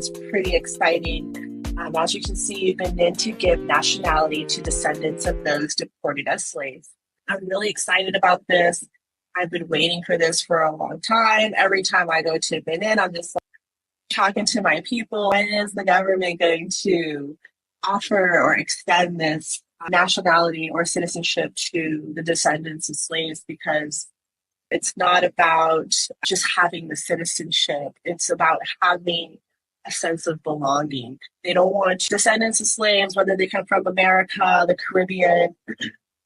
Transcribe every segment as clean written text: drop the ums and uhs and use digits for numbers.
is pretty exciting. As you can see, Benin to give nationality to descendants of those deported as slaves. I'm really excited about this. I've been waiting for this for a long time. Every time I go to Benin, I'm just like, talking to my people. When is the government going to offer or extend this nationality or citizenship to the descendants of slaves? Because it's not about just having the citizenship. It's about having a sense of belonging. They don't want descendants of slaves, whether they come from America, the Caribbean,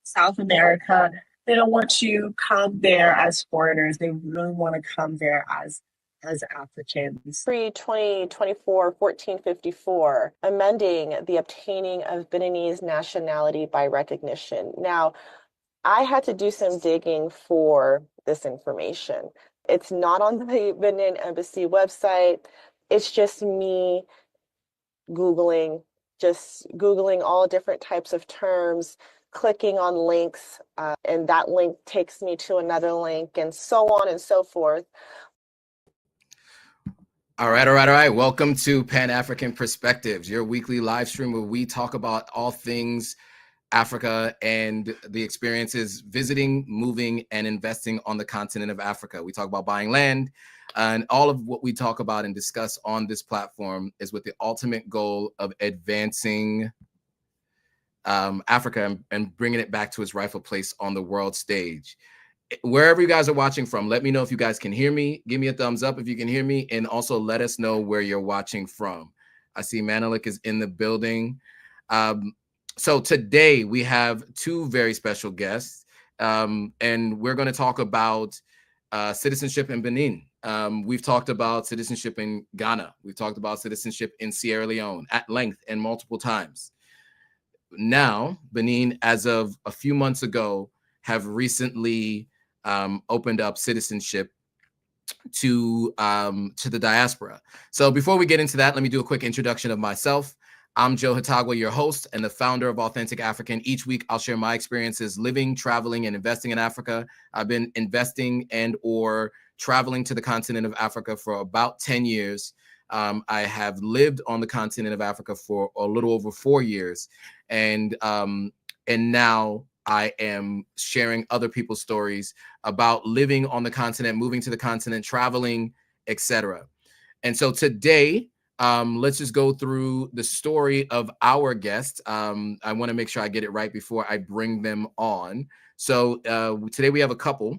South America. They don't want to come there as foreigners. They really want to come there as Africans. Pre-2024, 1454, amending the obtaining of Beninese nationality by recognition. Now, I had to do some digging for this information. It's not on the Benin Embassy website. It's just me Googling all different types of terms, clicking on links, and that link takes me to another link, and so on and so forth. All right. Welcome to Pan-African Perspectives, your weekly live stream where we talk about all things Africa and the experiences visiting, moving, and investing on the continent of Africa. We talk about buying land, and all of what we talk about and discuss on this platform is with the ultimate goal of advancing Africa and bringing it back to its rightful place on the world stage. Wherever you guys are watching from, let me know if you guys can hear me. Give me a thumbs up if you can hear me, and also let us know where you're watching from. I see Manelik is in the building. So today we have two very special guests, and we're going to talk about citizenship in Benin. We've talked about citizenship in Ghana. We've talked about citizenship in Sierra Leone at length and multiple times. Now, Benin, as of a few months ago, have recently opened up citizenship to the diaspora. So before we get into that, let me do a quick introduction of myself. I'm Joe Hatagwa, your host and the founder of Authentic African. Each week, I'll share my experiences living, traveling, and investing in Africa. I've been investing and or traveling to the continent of Africa for about 10 years. I have lived on the continent of Africa for a little over 4 years. And now I am sharing other people's stories about living on the continent, moving to the continent, traveling, etc. And so today, let's just go through the story of our guest. I want to make sure I get it right before I bring them on. So today we have a couple,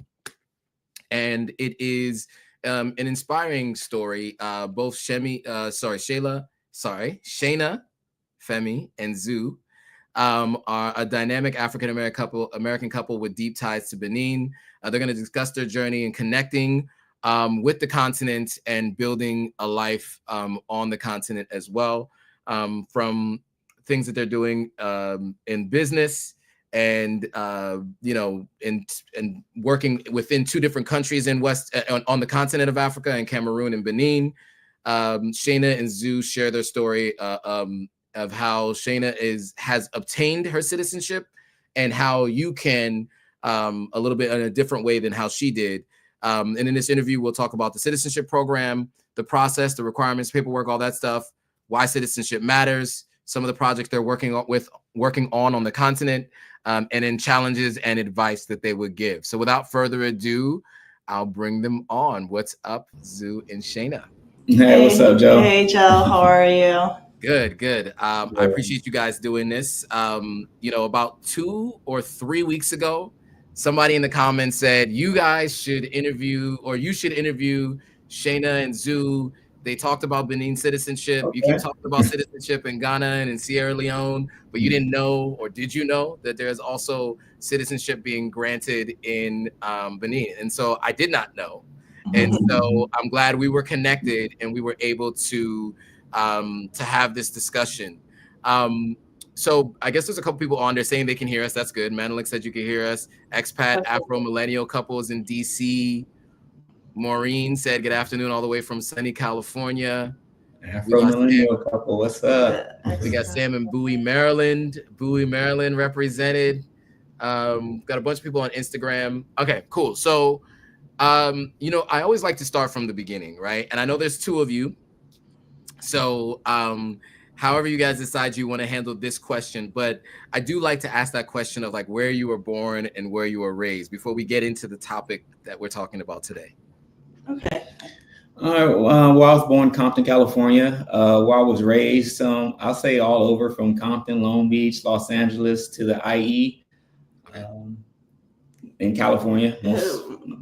and it is an inspiring story. Both Shayna Femi and Zu are a dynamic African-American couple with deep ties to Benin. They're going to discuss their journey in connecting with the continent and building a life on the continent as well, from things that they're doing in business and and working within two different countries in on the continent of Africa, in Cameroon and Benin. Shayna and Zu share their story of how Shayna has obtained her citizenship and how you can a little bit in a different way than how she did. And in this interview, we'll talk about the citizenship program, the process, the requirements, paperwork, all that stuff, why citizenship matters, some of the projects they're working on the continent, and then challenges and advice that they would give. So without further ado, I'll bring them on. What's up, Zu and Shayna? Hey, what's up, Joe? Hey, Joe. How are you? Good. I appreciate you guys doing this. About 2 or 3 weeks ago, somebody in the comments said you should interview Shayna and Zu. They talked about Benin citizenship. Okay. You keep talking about citizenship in Ghana and in Sierra Leone, but you didn't know, or did you know, that there's also citizenship being granted in Benin? And so I did not know. And so I'm glad we were connected and we were able to have this discussion. So I guess there's a couple people on there saying they can hear us. That's good. Manelik said you can hear us. Expat Afro-Millennial couples in DC. Maureen said good afternoon all the way from sunny California. Afro-Millennial couple, what's up? We got Sam in Bowie, Maryland. Bowie, Maryland represented. Got a bunch of people on Instagram. Okay, cool. So, I always like to start from the beginning, right? And I know there's two of you. So however you guys decide you want to handle this question, but I do like to ask that question of like where you were born and where you were raised before we get into the topic that we're talking about today. Okay. Well, I was born in Compton, California. Where I was raised, I'll say all over from Compton, Long Beach, Los Angeles to the IE. In California,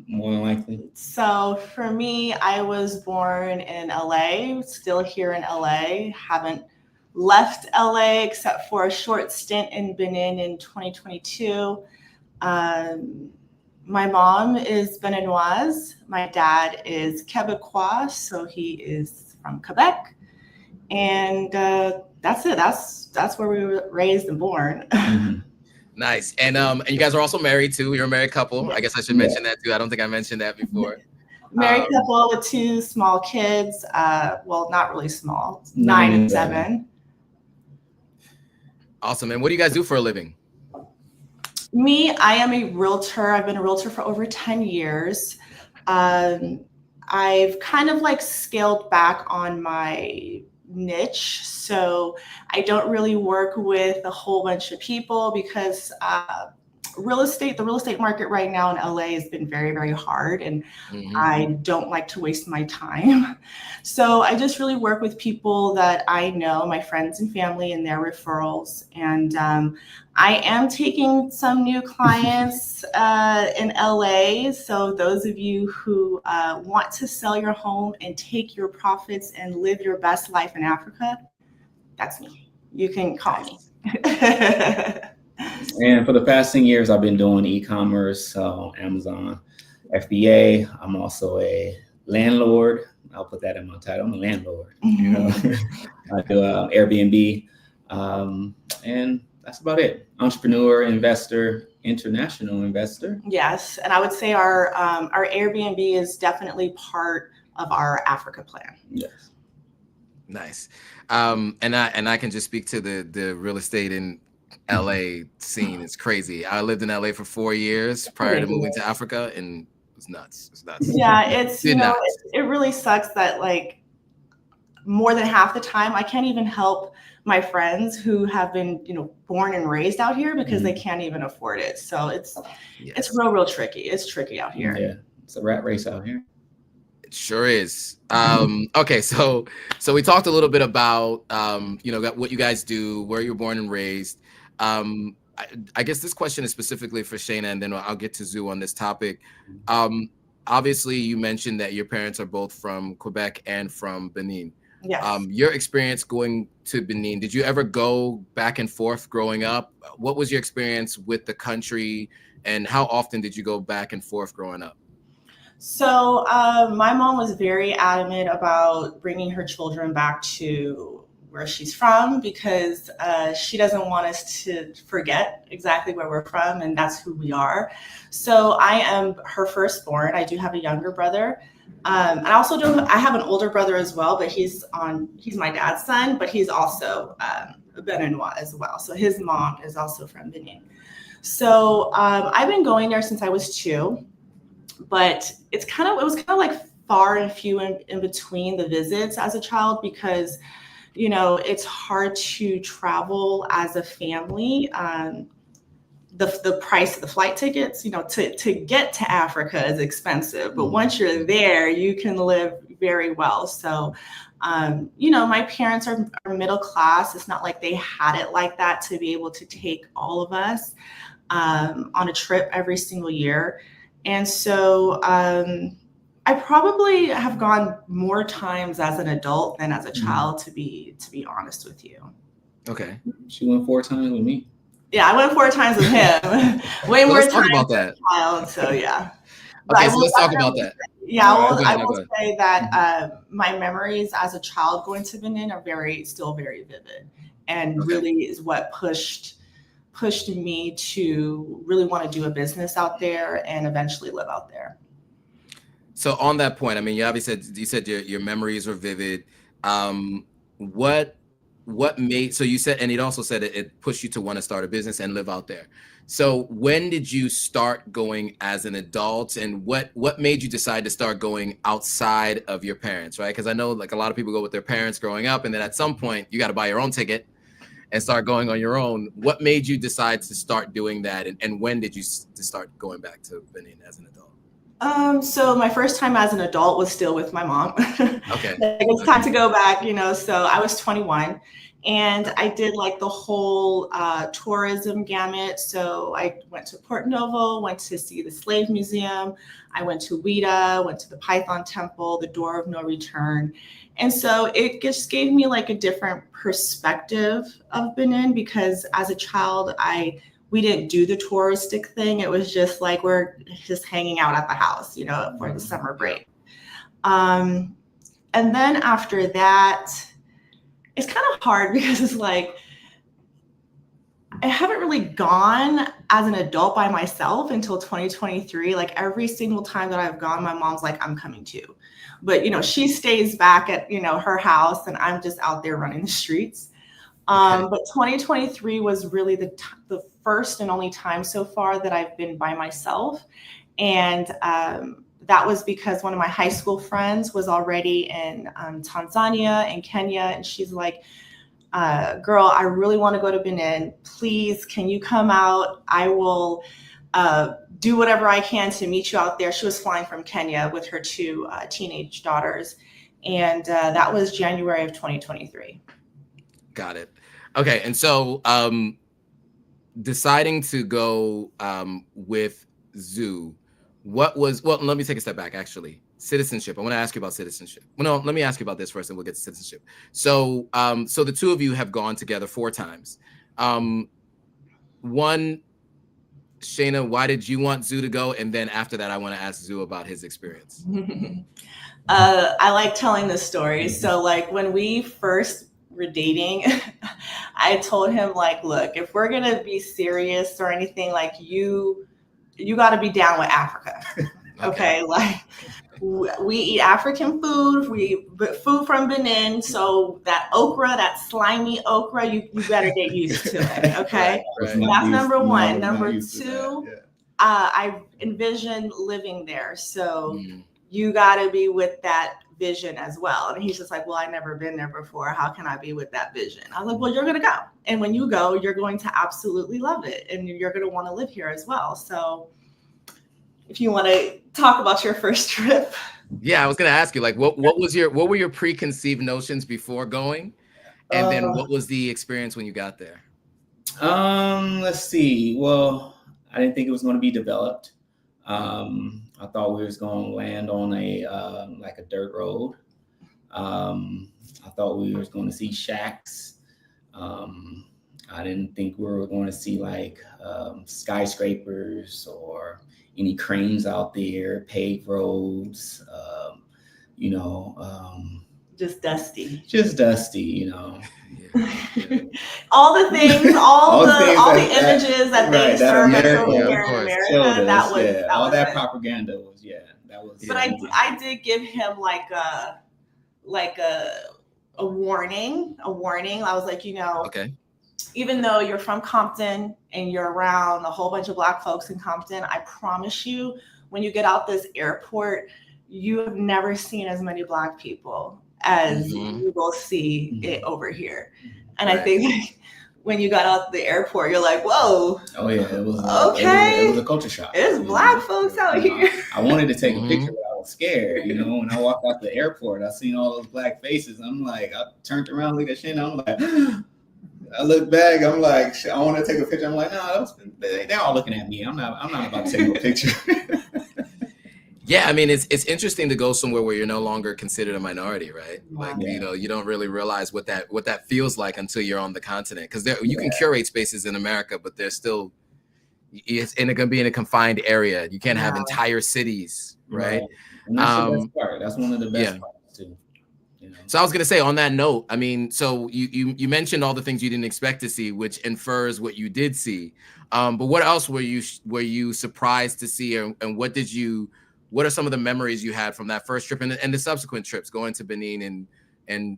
more than likely. So for me, I was born in LA, still here in LA. Haven't left LA except for a short stint in Benin in 2022. My mom is Beninoise. My dad is Quebecois, so he is from Quebec. And that's it. That's where we were raised and born. Mm-hmm. Nice. And you guys are also married too. You're a married couple. I guess I should mention that too. I don't think I mentioned that before. Married couple with 2 small kids. Well, not really small, 9 and 7. Awesome. And what do you guys do for a living? Me, I am a realtor. I've been a realtor for over 10 years. I've kind of like scaled back on my niche. So I don't really work with a whole bunch of people because the real estate market right now in LA has been very, very hard, and I don't like to waste my time. So I just really work with people that I know, my friends and family, and their referrals. And I am taking some new clients in LA. So those of you who want to sell your home and take your profits and live your best life in Africa, that's me. You can call me. And for the past 10 years, I've been doing e-commerce, Amazon, FBA. I'm also a landlord. I'll put that in my title. I'm a landlord. You know, I do Airbnb, and that's about it. Entrepreneur, investor, international investor. Yes, and I would say our Airbnb is definitely part of our Africa plan. Yes. Nice. And I can just speak to the real estate in LA scene. It's crazy. I lived in LA for 4 years prior to moving to Africa, and it was nuts. It's nuts. Yeah, it's it really sucks that like more than half the time I can't even help my friends who have been born and raised out here because they can't even afford it. So it's real tricky. It's tricky out here. Yeah, it's a rat race out here. It sure is. Okay, so we talked a little bit about what you guys do, where you're born and raised. I guess this question is specifically for Shayna, and then I'll get to Zu on this topic. Obviously, you mentioned that your parents are both from Quebec and from Benin. Yes. Your experience going to Benin, did you ever go back and forth growing up? What was your experience with the country, and how often did you go back and forth growing up? So my mom was very adamant about bringing her children back to where she's from because she doesn't want us to forget exactly where we're from, and that's who we are. So I am her firstborn. I do have a younger brother. And I have an older brother as well, but he's my dad's son, but he's also Beninois as well. So his mom is also from Benin. So I've been going there since I was 2, but it was kind of like far and few in between the visits as a child because it's hard to travel as a family. The price of the flight tickets, to get to Africa is expensive, but once you're there, you can live very well. So, my parents are middle class. It's not like they had it like that to be able to take all of us on a trip every single year. And so I probably have gone more times as an adult than as a child, to be honest with you. Okay. She went 4 times with me. Yeah, I went 4 times with him. Way more let's times talk about that. Child, so yeah. Okay, so let's talk about that. Yeah, I will say that my memories as a child going to Benin are still very vivid, and really is what pushed me to really want to do a business out there and eventually live out there. So on that point, I mean, you said your memories are vivid. What made, so you said, and it also said it pushed you to want to start a business and live out there. So when did you start going as an adult, and what made you decide to start going outside of your parents, right? Because I know like a lot of people go with their parents growing up, and then at some point you got to buy your own ticket and start going on your own. What made you decide to start doing that, and when did you start going back to Benin as an adult? So my first time as an adult was still with my mom. Okay. Like, it's time to go back, you know. So I was 21, and I did like the whole tourism gamut. So I went to Port Novo, went to see the Slave Museum. I went to Ouida, went to the Python Temple, the Door of No Return. And so it just gave me like a different perspective of Benin, because as a child, we didn't do the touristic thing. It was just like, we're just hanging out at the house, you know, for the summer break. And then after that, it's kind of hard because it's like, I haven't really gone as an adult by myself until 2023. Like every single time that I've gone, my mom's like, I'm coming too. But, you know, she stays back at, you know, her house, and I'm just out there running the streets. But 2023 was really the first and only time so far that I've been by myself. And that was because one of my high school friends was already in Tanzania and Kenya. And she's like, girl, I really want to go to Benin. Please, can you come out? I will do whatever I can to meet you out there. She was flying from Kenya with her two teenage daughters. And that was January of 2023. Got it. Okay. And so deciding to go with Zu, well, let me take a step back, actually. Citizenship. I want to ask you about citizenship. Well, no, let me ask you about this first, and we'll get to citizenship. So, so the two of you have gone together 4 times. One, Shayna, why did you want Zu to go? And then after that, I want to ask Zu about his experience. I like telling this story. So, like, when we first were dating, I told him, like, look, if we're gonna be serious or anything, like, you got to be down with Africa. Okay, like, we eat African food, food from Benin. So that okra, that slimy okra, you better get used to it. Okay, Right. That's number one. Number two, I envision living there, so you got to be with that vision as well. And he's just like, well, I've never been there before. How can I be with that vision? I was like, well, you're gonna go, and when you go, you're going to absolutely love it, and you're gonna want to live here as well. So, if you want to talk about your first trip. Yeah, I was going to ask you, like, what were your preconceived notions before going? And then what was the experience when you got there? Let's see. Well, I didn't think it was going to be developed. I thought we was going to land on like a dirt road. I thought we was going to see shacks. I didn't think we were going to see like skyscrapers or any cranes out there, paved roads, you know. Just dusty, you know. all the things, all the images that they serve us over here in America. That was all that propaganda was that was. But I did give him like a warning. I was like, you know, okay, even though you're from Compton and you're around a whole bunch of Black folks in Compton, I promise you, when you get out this airport, you have never seen as many Black people as you will see it over here. And I think when you got out the airport, you're like, whoa. Oh yeah, it was okay. It was a culture shock. There's Black folks out here. I wanted to take a picture, but I was scared. You know, when I walked out the airport, I seen all those Black faces. I'm like, I turned around, looked at Shayna. I'm like, I look back. I'm like, I want to take a picture. I'm like, no, they're all looking at me. I'm not about to take no picture. Yeah, I mean, it's interesting to go somewhere where you're no longer considered a minority, right? Like, you know, you don't really realize what that feels like until you're on the continent. Because you can curate spaces in America, but there's still, it's going to be in a confined area. You can't have entire cities, right? And that's the best part. That's one of the best parts too. You know? So I was going to say, on that note, I mean, so you mentioned all the things you didn't expect to see, which infers what you did see. But what else were you surprised to see, and what are some of the memories you had from that first trip and the subsequent trips going to Benin and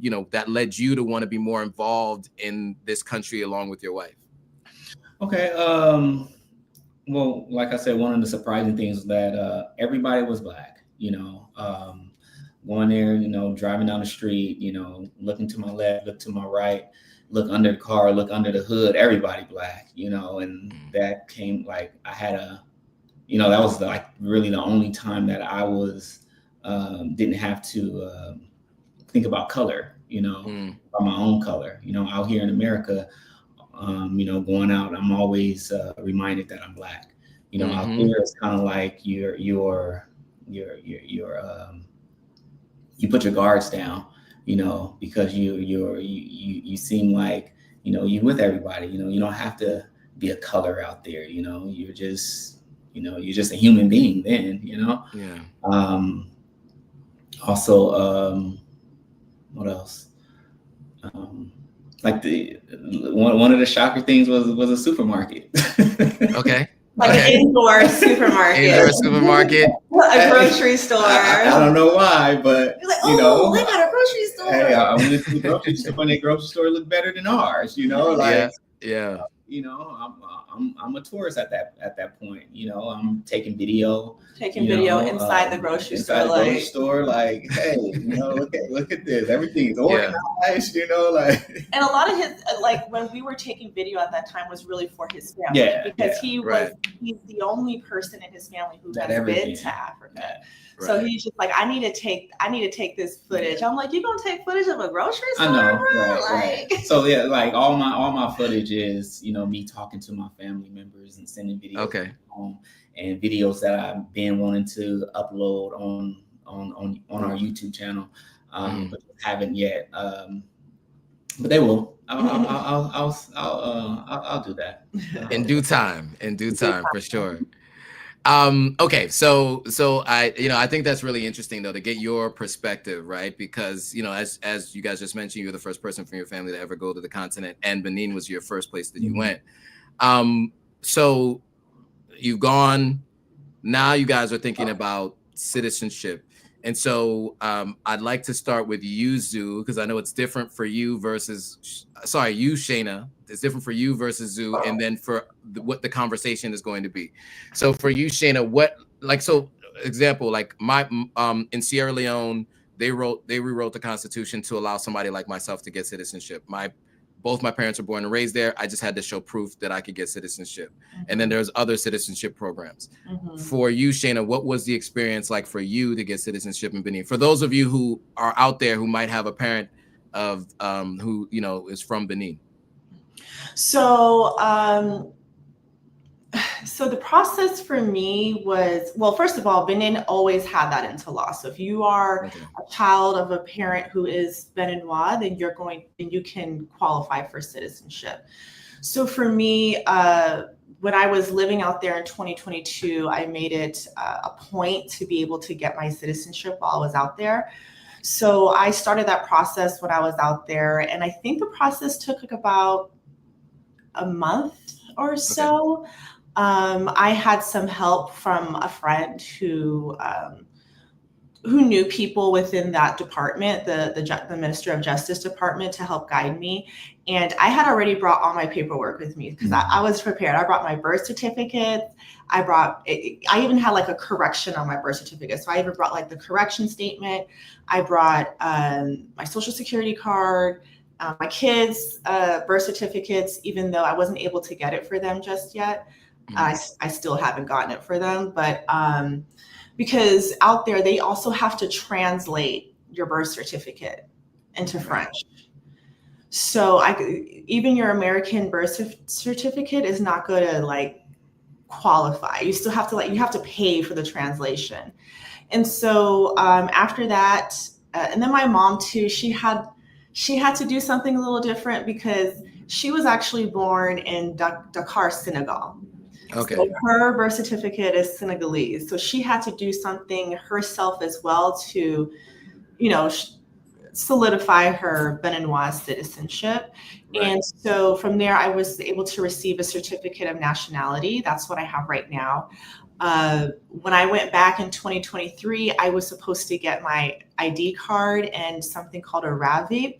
you know, that led you to want to be more involved in this country along with your wife? Okay. Well, like I said, one of the surprising things was that everybody was Black. Going there, driving down the street, looking to my left, look to my right, look under the car, look under the hood, everybody Black, and that came like I had that was like really the only time that I was didn't have to think about color, about my own color. Out here in America, going out, I'm always reminded that I'm Black. Out here it's kind of like you put your guards down, because you seem like you with everybody. You don't have to be a color out there. You're just a human being then. Yeah. Also, what else? Like one of the shocker things was a supermarket. Okay. Like an indoor supermarket. Indoor supermarket. A grocery store. I don't know why, but you're like, oh, they got a grocery store. Hey, I went to the grocery store, and the grocery store looked better than ours. Like yeah. I'm a tourist at that point. I'm taking video. Inside the grocery store. Grocery store, like, hey, look at this. Everything's organized. Like. And a lot of his when we were taking video at that time was really for his family because he's the only person in his family who has been to Africa. Right. So he's just like, I need to take this footage. I'm like, you gonna take footage of a grocery store? I know, right. So yeah, like all my footage is me talking to my family members and sending videos home, and videos that I've been wanting to upload on our YouTube channel, but haven't yet. But they will. I'll do that in due time. For sure. Okay, so I think that's really interesting though to get your perspective, right? Because as you guys just mentioned, you're the first person from your family to ever go to the continent, and Benin was your first place that you went. So you've gone. Now you guys are thinking about citizenship, and so I'd like to start with you, Zu, because I know it's different for you versus you, Shayna. It's different for you versus Zu, and then for what the conversation is going to be. So for you, Shayna, example, like my in Sierra Leone, they rewrote the Constitution to allow somebody like myself to get citizenship. Both my parents were born and raised there. I just had to show proof that I could get citizenship. And then there's other citizenship programs. For you, Shayna, what was the experience like for you to get citizenship in Benin? For those of you who are out there who might have a parent of who is from Benin. So the process for me was, well, first of all, Benin always had that into law. So if you are a child of a parent who is Beninois, then you can qualify for citizenship. So for me, when I was living out there in 2022, I made it a point to be able to get my citizenship while I was out there. So I started that process when I was out there, and I think the process took like about a month or so. I had some help from a friend who knew people within that department, the Minister of Justice department, to help guide me. And I had already brought all my paperwork with me because I was prepared. I brought my birth certificate. I even had like a correction on my birth certificate. So I even brought like the correction statement. I brought my social security card, my kids' birth certificates, even though I wasn't able to get it for them just yet. I still haven't gotten it for them, but because out there, they also have to translate your birth certificate into French. So even your American birth certificate is not going to like qualify. You still have to you have to pay for the translation. And so after that, and then my mom too, she had to do something a little different because she was actually born in Dakar, Senegal. Okay. So her birth certificate is Senegalese. So she had to do something herself as well to, solidify her Beninois citizenship. Right. And so from there, I was able to receive a certificate of nationality. That's what I have right now. When I went back in 2023, I was supposed to get my ID card and something called a RAVIP.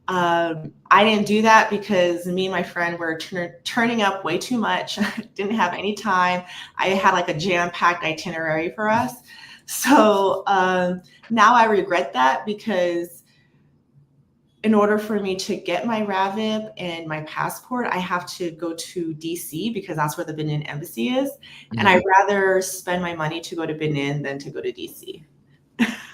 I didn't do that because me and my friend were turning up way too much. Didn't have any time. I had like a jam-packed itinerary for us. So now I regret that, because in order for me to get my RAVIP and my passport, I have to go to DC, because that's where the Benin embassy is. Mm-hmm. And I'd rather spend my money to go to Benin than to go to DC.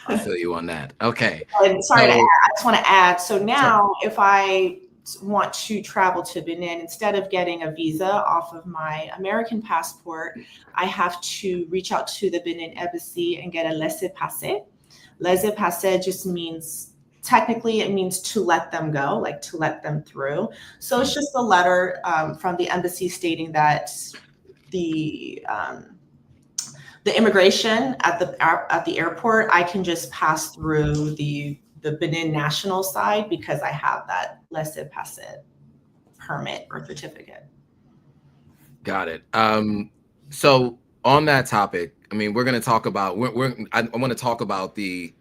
I feel you on that. Okay. And sorry to add, I just want to add. So now if I want to travel to Benin, instead of getting a visa off of my American passport, I have to reach out to the Benin embassy and get a laissez-passer. Laissez-passer just means, technically it means to let them go, like to let them through. So it's just a letter from the embassy stating that the immigration at the airport, I can just pass through the Benin national side because I have that laissez-passer permit or certificate. Got it. So on that topic, I mean, we're going to talk about, I want to talk about the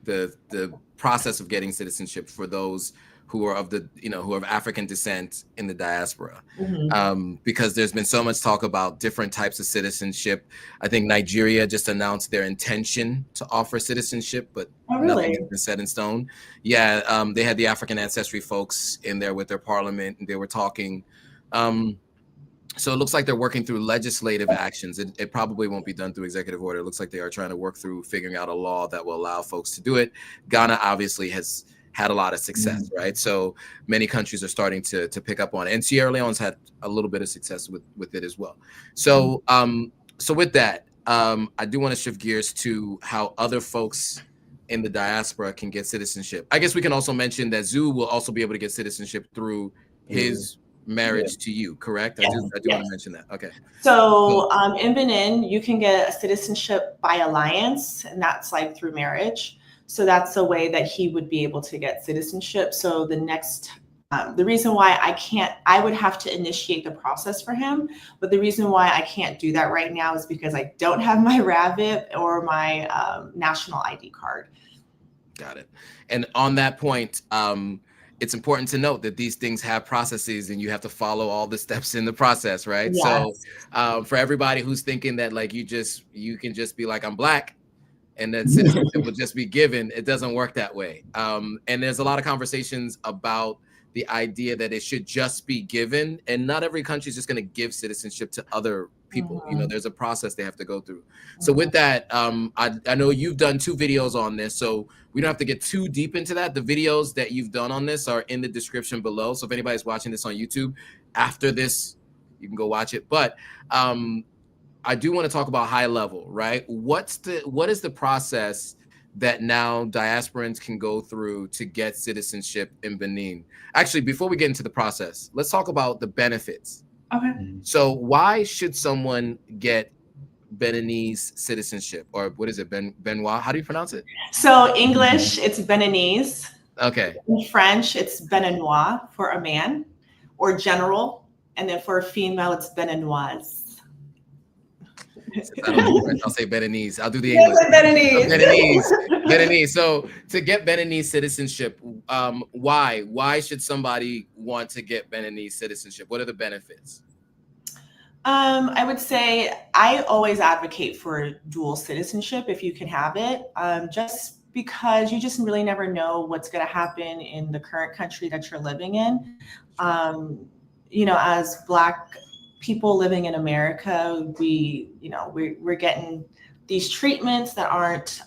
process of getting citizenship for those who are of who are of African descent in the diaspora, because there's been so much talk about different types of citizenship. I think Nigeria just announced their intention to offer citizenship, but nothing has been set in stone. Yeah, they had the African ancestry folks in there with their parliament, and they were talking. So it looks like they're working through legislative actions. It probably won't be done through executive order. It looks like they are trying to work through figuring out a law that will allow folks to do it. Ghana obviously has had a lot of success, right? So many countries are starting to pick up on it. And Sierra Leone's had a little bit of success with it as well. So so with that, I do want to shift gears to how other folks in the diaspora can get citizenship. I guess we can also mention that Zu will also be able to get citizenship through his marriage to you, correct? Yes. I do want to mention that. Okay. So in Benin, you can get a citizenship by alliance, and that's like through marriage. So that's a way that he would be able to get citizenship. So the next, the reason why I would have to initiate the process for him, but the reason why I can't do that right now is because I don't have my RAVIP or my national ID card. Got it. And on that point, it's important to note that these things have processes and you have to follow all the steps in the process, right? Yes. So for everybody who's thinking that like you can just be like, I'm Black, and then citizenship will just be given, it doesn't work that way. And there's a lot of conversations about the idea that it should just be given, and not every country is just going to give citizenship to other people. You know, there's a process they have to go through. So with that, I know you've done 2 videos on this, so we don't have to get too deep into that. The videos that you've done on this are in the description below. So if anybody's watching this on YouTube after this, you can go watch it. But I do want to talk about high level, right? What is the process that now diasporans can go through to get citizenship in Benin? Actually, before we get into the process, let's talk about the benefits. Okay. So why should someone get Beninese citizenship, or what is it, Benoit? How do you pronounce it? So English, it's Beninese. Okay. In French, it's Beninois for a man, or general, and then for a female, it's Beninoise. I'll say Beninese. I'll do the English. Beninese. So to get Beninese citizenship, why should somebody want to get Beninese citizenship? What are the benefits? I would say I always advocate for dual citizenship if you can have it, just because you just really never know what's going to happen in the current country that you're living in. You know, as Black people living in America, we're getting these treatments that aren't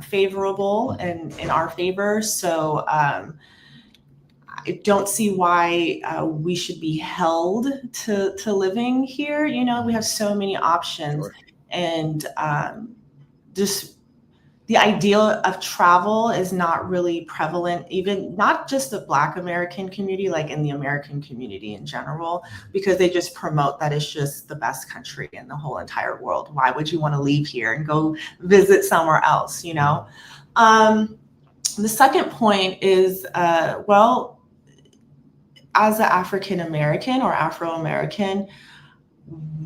favorable and in our favor. So I don't see why we should be held to living here. You know, we have so many options. Sure. And just the idea of travel is not really prevalent, even not just the Black American community, like in the American community in general, because they just promote that it's just the best country in the whole entire world. Why would you want to leave here and go visit somewhere else, you know? The second point is, well, as an African American or Afro-American,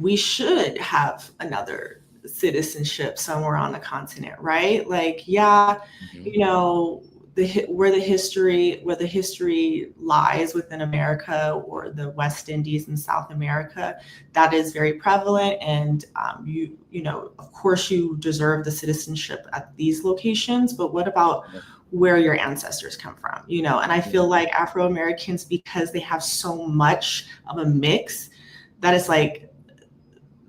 we should have another citizenship somewhere on the continent, right? Like, yeah, you know, where the history lies within America or the West Indies and South America, that is very prevalent. And you know, of course, you deserve the citizenship at these locations. But what about where your ancestors come from? You know, and I feel like Afro-Americans, because they have so much of a mix, that is like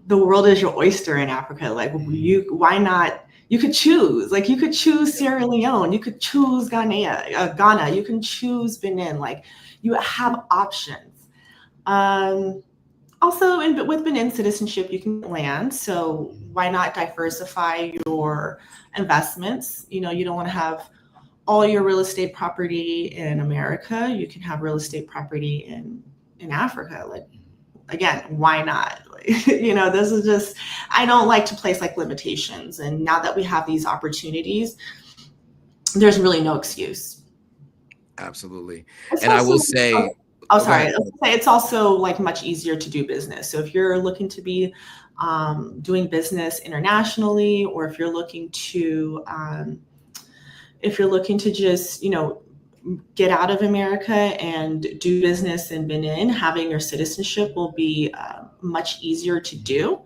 the world is your oyster in Africa. Like, why not? You could choose, like you could choose Sierra Leone, you could choose Ghana, you can choose Benin, like you have options. Also, with Benin citizenship, you can get land. So why not diversify your investments? You know, you don't want to have all your real estate property in America. You can have real estate property in Africa. Like, again, why not? You know, this is just, I don't like to place like limitations. And now that we have these opportunities, there's really no excuse. Absolutely. It's And also, I will say, it's also like much easier to do business. So if you're looking to be doing business internationally, or if you're looking to just, you know, get out of America and do business in Benin, having your citizenship will be much easier to do.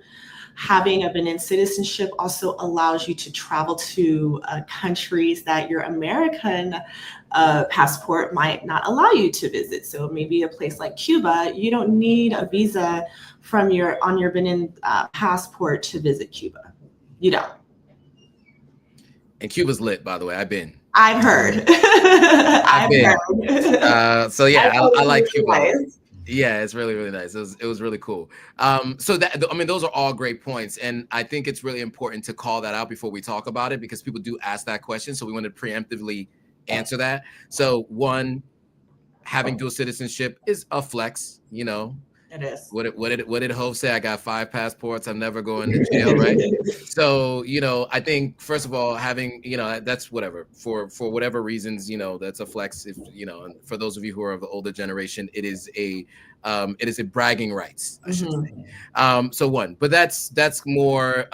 Having a Benin citizenship also allows you to travel to countries that your American passport might not allow you to visit. So maybe a place like Cuba, you don't need a visa on your Benin passport to visit Cuba. You don't. and Cuba's lit, by the way. I've been. I've heard. I've been. So yeah, I like Cuba. Nice. Yeah, it's really, really nice. It was really cool. So that, I mean, those are all great points. And I think it's really important to call that out before we talk about it, because people do ask that question. So we want to preemptively answer that. So one, having dual citizenship is a flex, you know. It is. What did Hove say? I got 5 passports. I'm never going to jail, right? So, you know, I think first of all, having, you know, that's whatever for whatever reasons, you know, that's a flex. If you know, and for those of you who are of the older generation, it is a bragging rights, I should say. So one, but that's more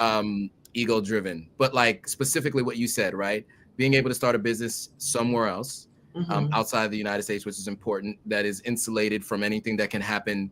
ego driven. But like specifically what you said, right? Being able to start a business somewhere else outside of the United States, which is important, that is insulated from anything that can happen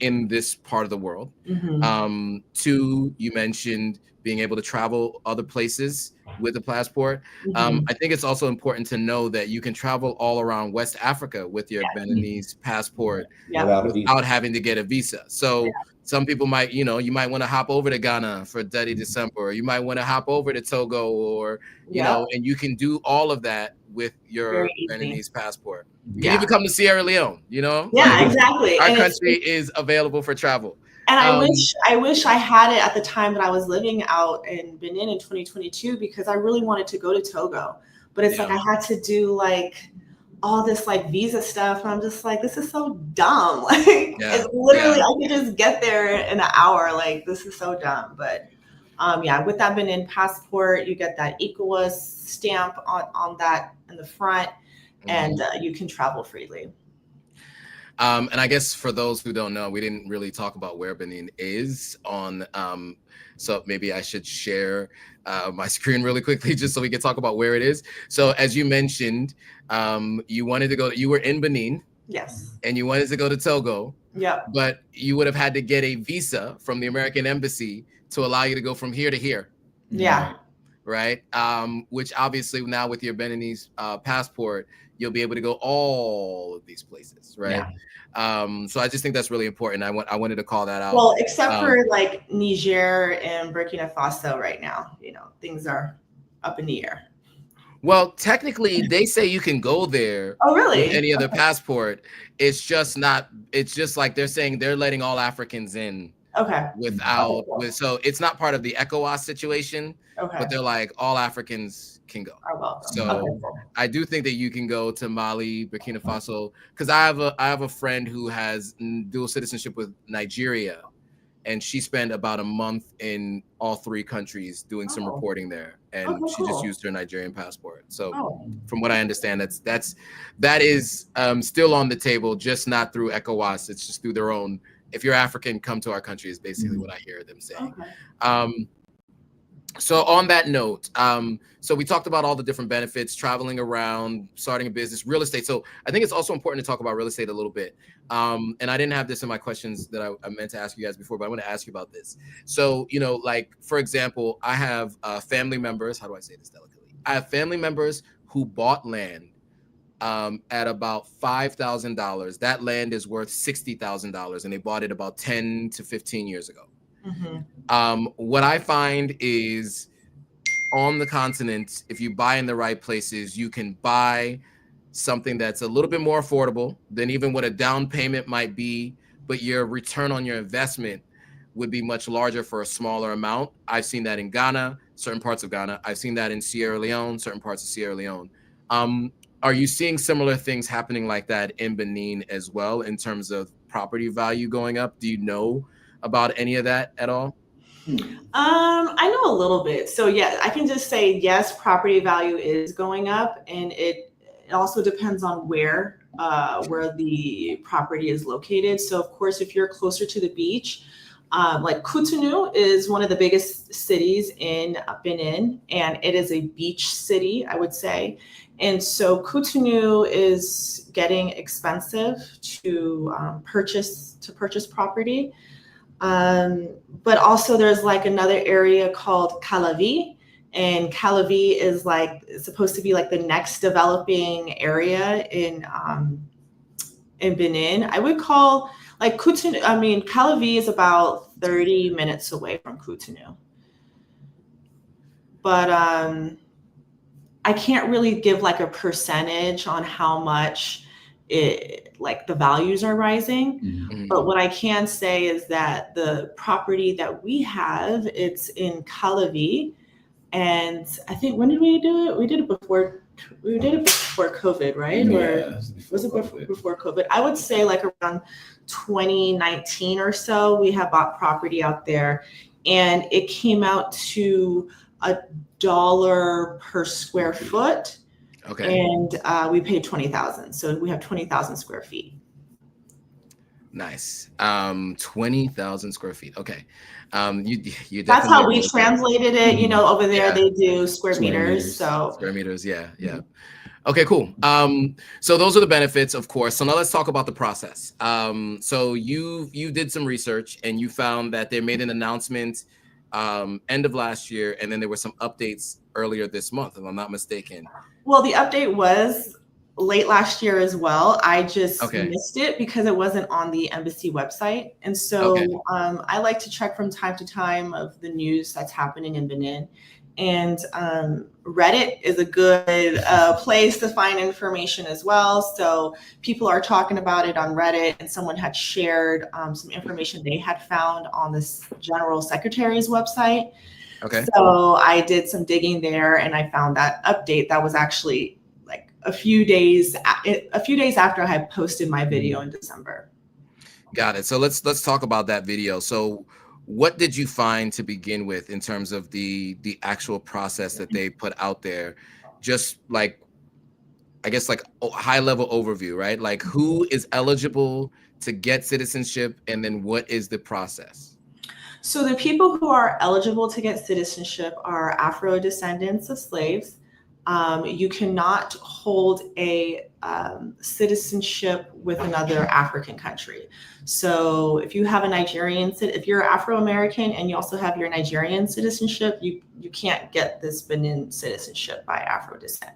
in this part of the world. 2, you mentioned being able to travel other places with a passport. I think it's also important to know that you can travel all around West Africa with your Beninese passport without having to get a visa. So some people might, you know, you might want to hop over to Ghana for Dirty December, or you might want to hop over to Togo, or, you know, and you can do all of that with your Beninese passport. You can even come to Sierra Leone, you know? Yeah, like, exactly. Our country is available for travel. And I wish I had it at the time that I was living out in Benin in 2022, because I really wanted to go to Togo. But it's like I had to do like all this like visa stuff, and I'm just like, this is so dumb. Like it's literally I could just get there in an hour. Like this is so dumb. But with that Benin passport, you get that ECOWAS stamp on that in the front, and you can travel freely. And I guess for those who don't know, we didn't really talk about where Benin is on. So maybe I should share my screen really quickly just so we can talk about where it is. So as you mentioned, you wanted to go. You were in Benin. Yes. And you wanted to go to Togo. Yeah. But you would have had to get a visa from the American embassy to allow you to go from here to here. Yeah. Right. Which obviously now with your Beninese passport, you'll be able to go all of these places, right? So I just think that's really important. I wanted to call that out. Well, except for like Niger and Burkina Faso right now, you know, things are up in the air. Well, technically, they say you can go there. Oh, really? With any other passport. It's just not. It's just like they're saying they're letting all Africans in. Okay. So it's not part of the ECOWAS situation. Okay. But they're like all Africans can go. Are welcome. So I do think that you can go to Mali, Burkina Faso, because I have a friend who has dual citizenship with Nigeria, and she spent about a month in all 3 countries doing some reporting there, and she just used her Nigerian passport. So from what I understand, that is still on the table, just not through ECOWAS. It's just through their own. If you're African, come to our country is basically what I hear them saying. So on that note, so we talked about all the different benefits, traveling around, starting a business, real estate. So I think it's also important to talk about real estate a little bit. And I didn't have this in my questions that I meant to ask you guys before, but I want to ask you about this. So, you know, like, for example, I have family members. How do I say this delicately? I have family members who bought land at about $5,000. That land is worth $60,000, and they bought it about 10 to 15 years ago. What I find is on the continent, if you buy in the right places, you can buy something that's a little bit more affordable than even what a down payment might be, but your return on your investment would be much larger for a smaller amount. I've seen that in Ghana, certain parts of Ghana. I've seen that in Sierra Leone, certain parts of Sierra Leone. Are you seeing similar things happening like that in Benin as well in terms of property value going up? Do you know about any of that at all? I know a little bit. So yeah, I can just say yes, property value is going up, and it also depends on where the property is located. So of course, if you're closer to the beach, like Cotonou is one of the biggest cities in Benin, and it is a beach city, I would say. And so Cotonou is getting expensive to purchase property. But also there's like another area called Calavi, and Calavi is like, it's supposed to be like the next developing area in Benin. I would call like Cotonou, I mean, Calavi is about 30 minutes away from Cotonou. But I can't really give like a percentage on how much like the values are rising. Mm-hmm. But what I can say is that the property that we have, it's in Calavi. And I think, when did we do it? We did it before COVID, right? Yeah, or was it before COVID? I would say like around 2019 or so, we have bought property out there, and it came out to $1 per square foot. Okay. And we paid 20,000. So we have 20,000 square feet. Nice. 20,000 square feet. Okay. You That's how we translated it. You know, over there they do square meters. Meters. So square meters. Yeah. Yeah. Okay, cool. So those are the benefits, of course. So now let's talk about the process. So you did some research, and you found that they made an announcement end of last year, and then there were some updates earlier this month, if I'm not mistaken. Well, the update was late last year as well. I just missed it because it wasn't on the embassy website. And so I like to check from time to time of the news that's happening in Benin. And Reddit is a good place to find information as well. So people are talking about it on Reddit, and someone had shared some information they had found on this General Secretary's website. Okay. So I did some digging there, and I found that update that was actually like a few days after I had posted my video in December. Got it. So let's talk about that video. So what did you find to begin with in terms of the actual process that they put out there? Just like, I guess, like a high level overview, right? Like, who is eligible to get citizenship, and then what is the process? So the people who are eligible to get citizenship are Afro descendants of slaves. You cannot hold a citizenship with another African country. So if you have if you're Afro-American and you also have your Nigerian citizenship, you can't get this Benin citizenship by Afro descent.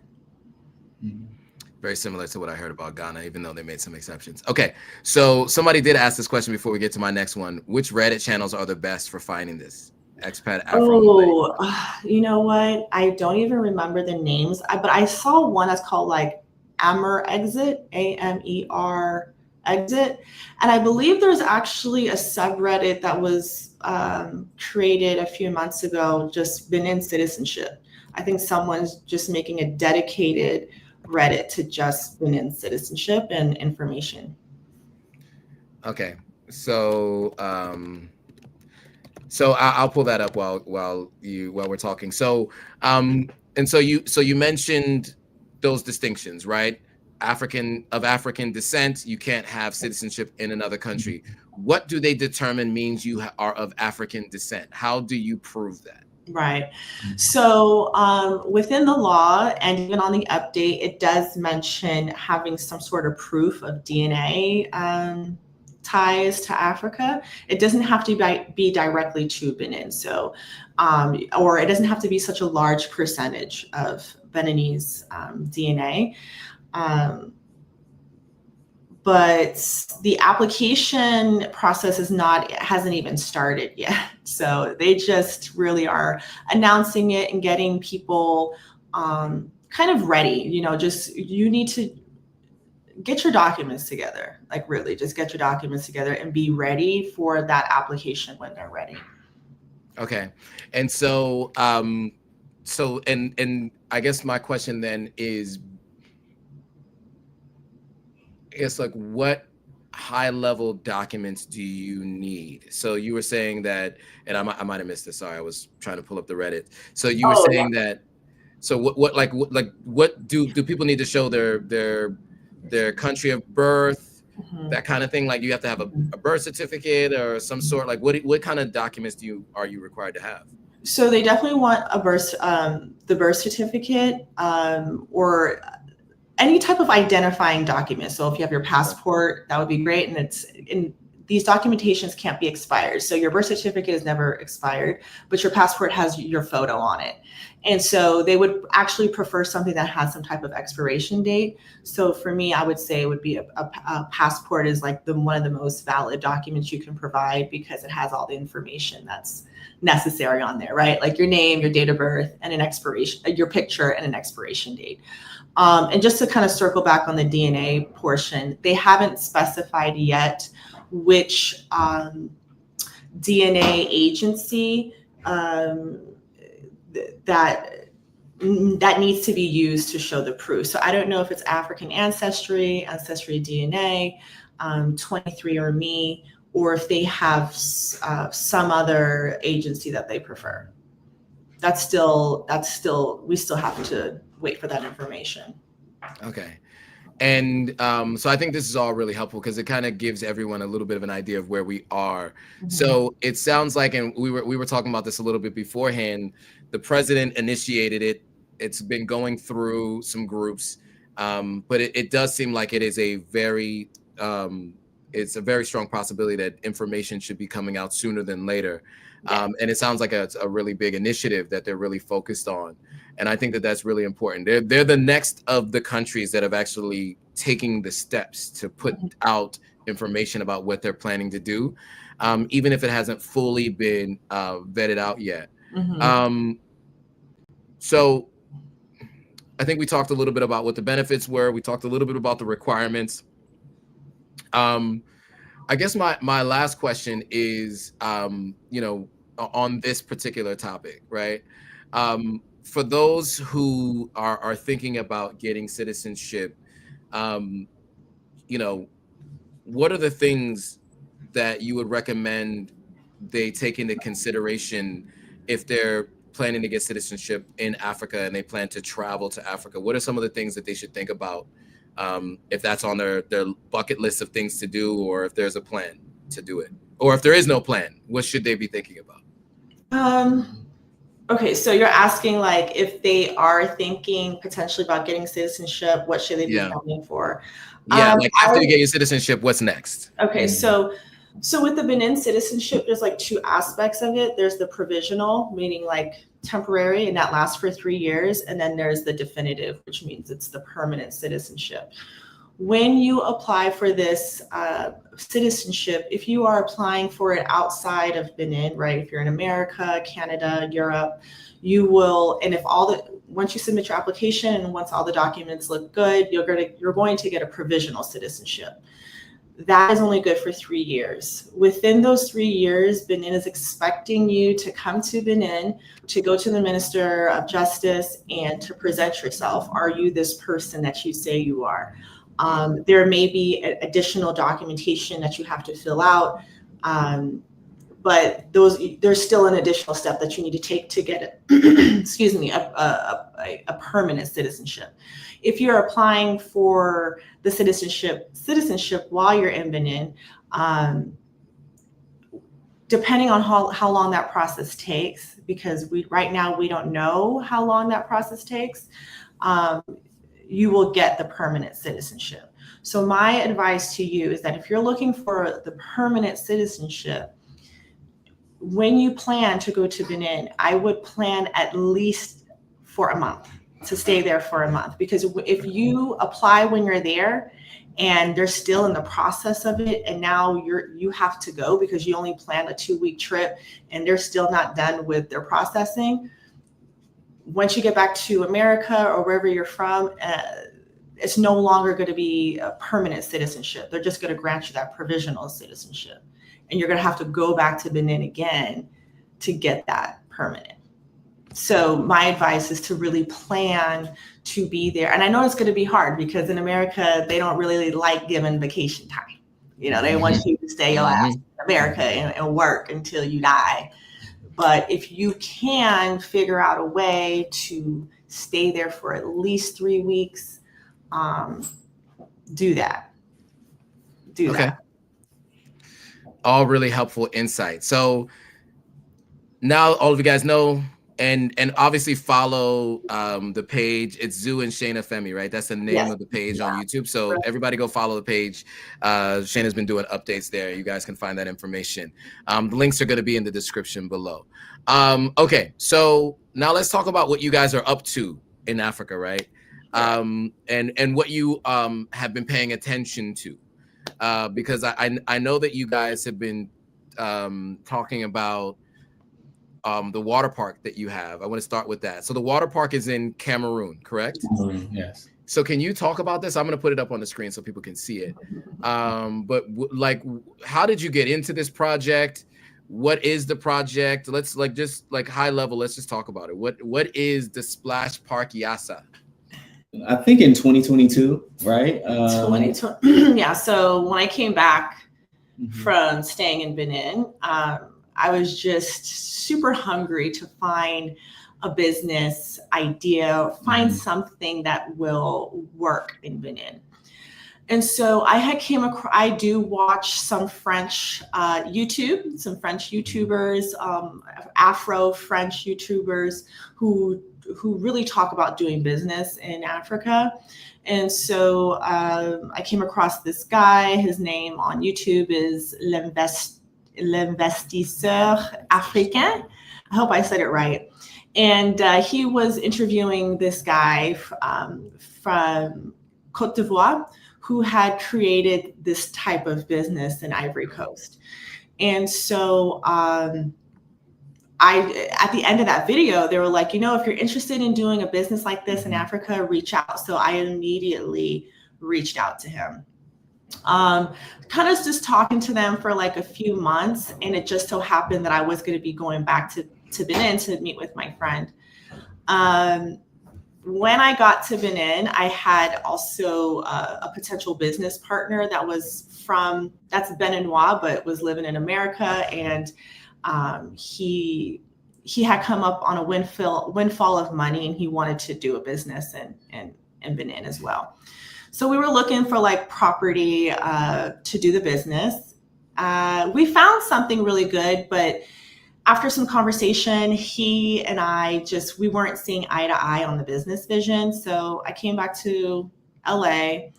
Very similar to what I heard about Ghana, even though they made some exceptions. Okay, so somebody did ask this question before we get to my next one. Which Reddit channels are the best for finding this? Expat Afro. You know what? I don't even remember the names, but I saw one that's called like Amer Exit, AMER Exit. And I believe there's actually a subreddit that was created a few months ago, just Benin citizenship. I think someone's just making a dedicated Reddit to just Benin citizenship and information. Okay, so I'll pull that up while we're talking. So and so you mentioned those distinctions, right? African descent, you can't have citizenship in another country. What do they determine means you are of African descent? How do you prove that? Right. So within the law and even on the update, it does mention having some sort of proof of DNA ties to Africa. It doesn't have to be directly to Benin. So, or it doesn't have to be such a large percentage of Beninese DNA. But the application process hasn't even started yet. So they just really are announcing it and getting people kind of ready. You need to get your documents together, like really just get your documents together and be ready for that application when they're ready. Okay. And so, and I guess my question then is, like, what high level documents do you need? So you were saying that, and I might have missed this. Sorry, I was trying to pull up the Reddit. So you were saying that. So what do people need to show their country of birth, that kind of thing? Like, you have to have a birth certificate or some sort. Like, what kind of documents are you required to have? So they definitely want the birth certificate, or any type of identifying document. So if you have your passport, that would be great. And these documentations can't be expired. So your birth certificate is never expired, but your passport has your photo on it. And so they would actually prefer something that has some type of expiration date. So for me, I would say it would be a passport is like one of the most valid documents you can provide, because it has all the information that's necessary on there, right? Like your name, your date of birth, and an expiration, your picture and an expiration date. And just to kind of circle back on the DNA portion, they haven't specified yet which DNA agency that needs to be used to show the proof. So I don't know if it's African Ancestry DNA, 23andMe, or if they have some other agency that they prefer. We still have to wait for that information. Okay. And so I think this is all really helpful, because it kind of gives everyone a little bit of an idea of where we are. Mm-hmm. So it sounds like, and we were talking about this a little bit beforehand, the president initiated it. It's been going through some groups, but it does seem like it is a very strong possibility that information should be coming out sooner than later. Yeah. And it sounds like a really big initiative that they're really focused on. And I think that that's really important. They're the next of the countries that have actually taken the steps to put out information about what they're planning to do, even if it hasn't fully been vetted out yet. Mm-hmm. So I think we talked a little bit about what the benefits were. We talked a little bit about the requirements. I guess my last question is, on this particular topic, right? For those who are thinking about getting citizenship, what are the things that you would recommend they take into consideration if they're planning to get citizenship in Africa and they plan to travel to Africa? What are some of the things that they should think about, if that's on their bucket list of things to do, or if there's a plan to do it, or if there is no plan, what should they be thinking about? Okay, so you're asking, like, if they are thinking potentially about getting citizenship, what should they be planning for? Yeah, like after you get your citizenship, what's next? Okay, so with the Benin citizenship, there's like two aspects of it. There's the provisional, meaning like temporary, and that lasts for 3 years. And then there's the definitive, which means it's the permanent citizenship. When you apply for this citizenship, if you are applying for it outside of Benin, right? If you're in America, Canada, Europe, you will, and once you submit your application and once all the documents look good, you're going to get a provisional citizenship. That is only good for 3 years. Within those 3 years, Benin is expecting you to come to Benin, to go to the Minister of Justice, and to present yourself. Are you this person that you say you are? There may be additional documentation that you have to fill out, but there's still an additional step that you need to take to get excuse me, a permanent citizenship. If you're applying for the citizenship while you're in Benin, depending on how long that process takes, because right now we don't know how long that process takes, you will get the permanent citizenship. So my advice to you is that if you're looking for the permanent citizenship, when you plan to go to Benin, I would plan at least for a month, to stay there for a month. Because if you apply when you're there and they're still in the process of it, and now you have to go because you only planned a 2-week trip and they're still not done with their processing, once you get back to America or wherever you're from, it's no longer going to be a permanent citizenship. They're just going to grant you that provisional citizenship. And you're going to have to go back to Benin again to get that permanent. So my advice is to really plan to be there. And I know it's going to be hard because in America, they don't really like giving vacation time. You know, they want you to stay your ass in America and work until you die. But if you can figure out a way to stay there for at least 3 weeks, do that. Do that. All really helpful insight. So now all of you guys know, and obviously follow the page. It's Zu and Shayna Femi, right? That's the name of the page on YouTube. So everybody go follow the page. Shayna's been doing updates there. You guys can find that information. The links are going to be in the description below. Okay, so now let's talk about what you guys are up to in Africa, right? And what you have been paying attention to. Because I know that you guys have been talking about the water park that you have. I want to start with that. So the water park is in Cameroon, correct? Yes. So can you talk about this? I'm going to put it up on the screen so people can see it. But like, how did you get into this project? What is the project? Let's just high level. Let's just talk about it. What is the Splash Park Yassa? I think in 2022, right? 2020. Yeah. So when I came back from staying in Benin, I was just super hungry to find a business idea, find something that will work in Benin. And so I had came across, I do watch some French YouTube, some French YouTubers, Afro-French YouTubers who really talk about doing business in Africa. And so I came across this guy. His name on YouTube is L'Investisseur Africain. I hope I said it right. And he was interviewing this guy from Côte d'Ivoire who had created this type of business in Ivory Coast. And so at the end of that video, they were like, you know, if you're interested in doing a business like this in Africa, reach out. So I immediately reached out to him. Kind of just talking to them for like a few months. And it just so happened that I was going to be going back to Benin to meet with my friend. When I got to Benin, I had also a potential business partner that's Beninois, but was living in America. And he had come up on a windfall of money, and he wanted to do a business in Benin as well. So we were looking for like property to do the business. We found something really good, but after some conversation, he and I we weren't seeing eye to eye on the business vision. So I came back to LA,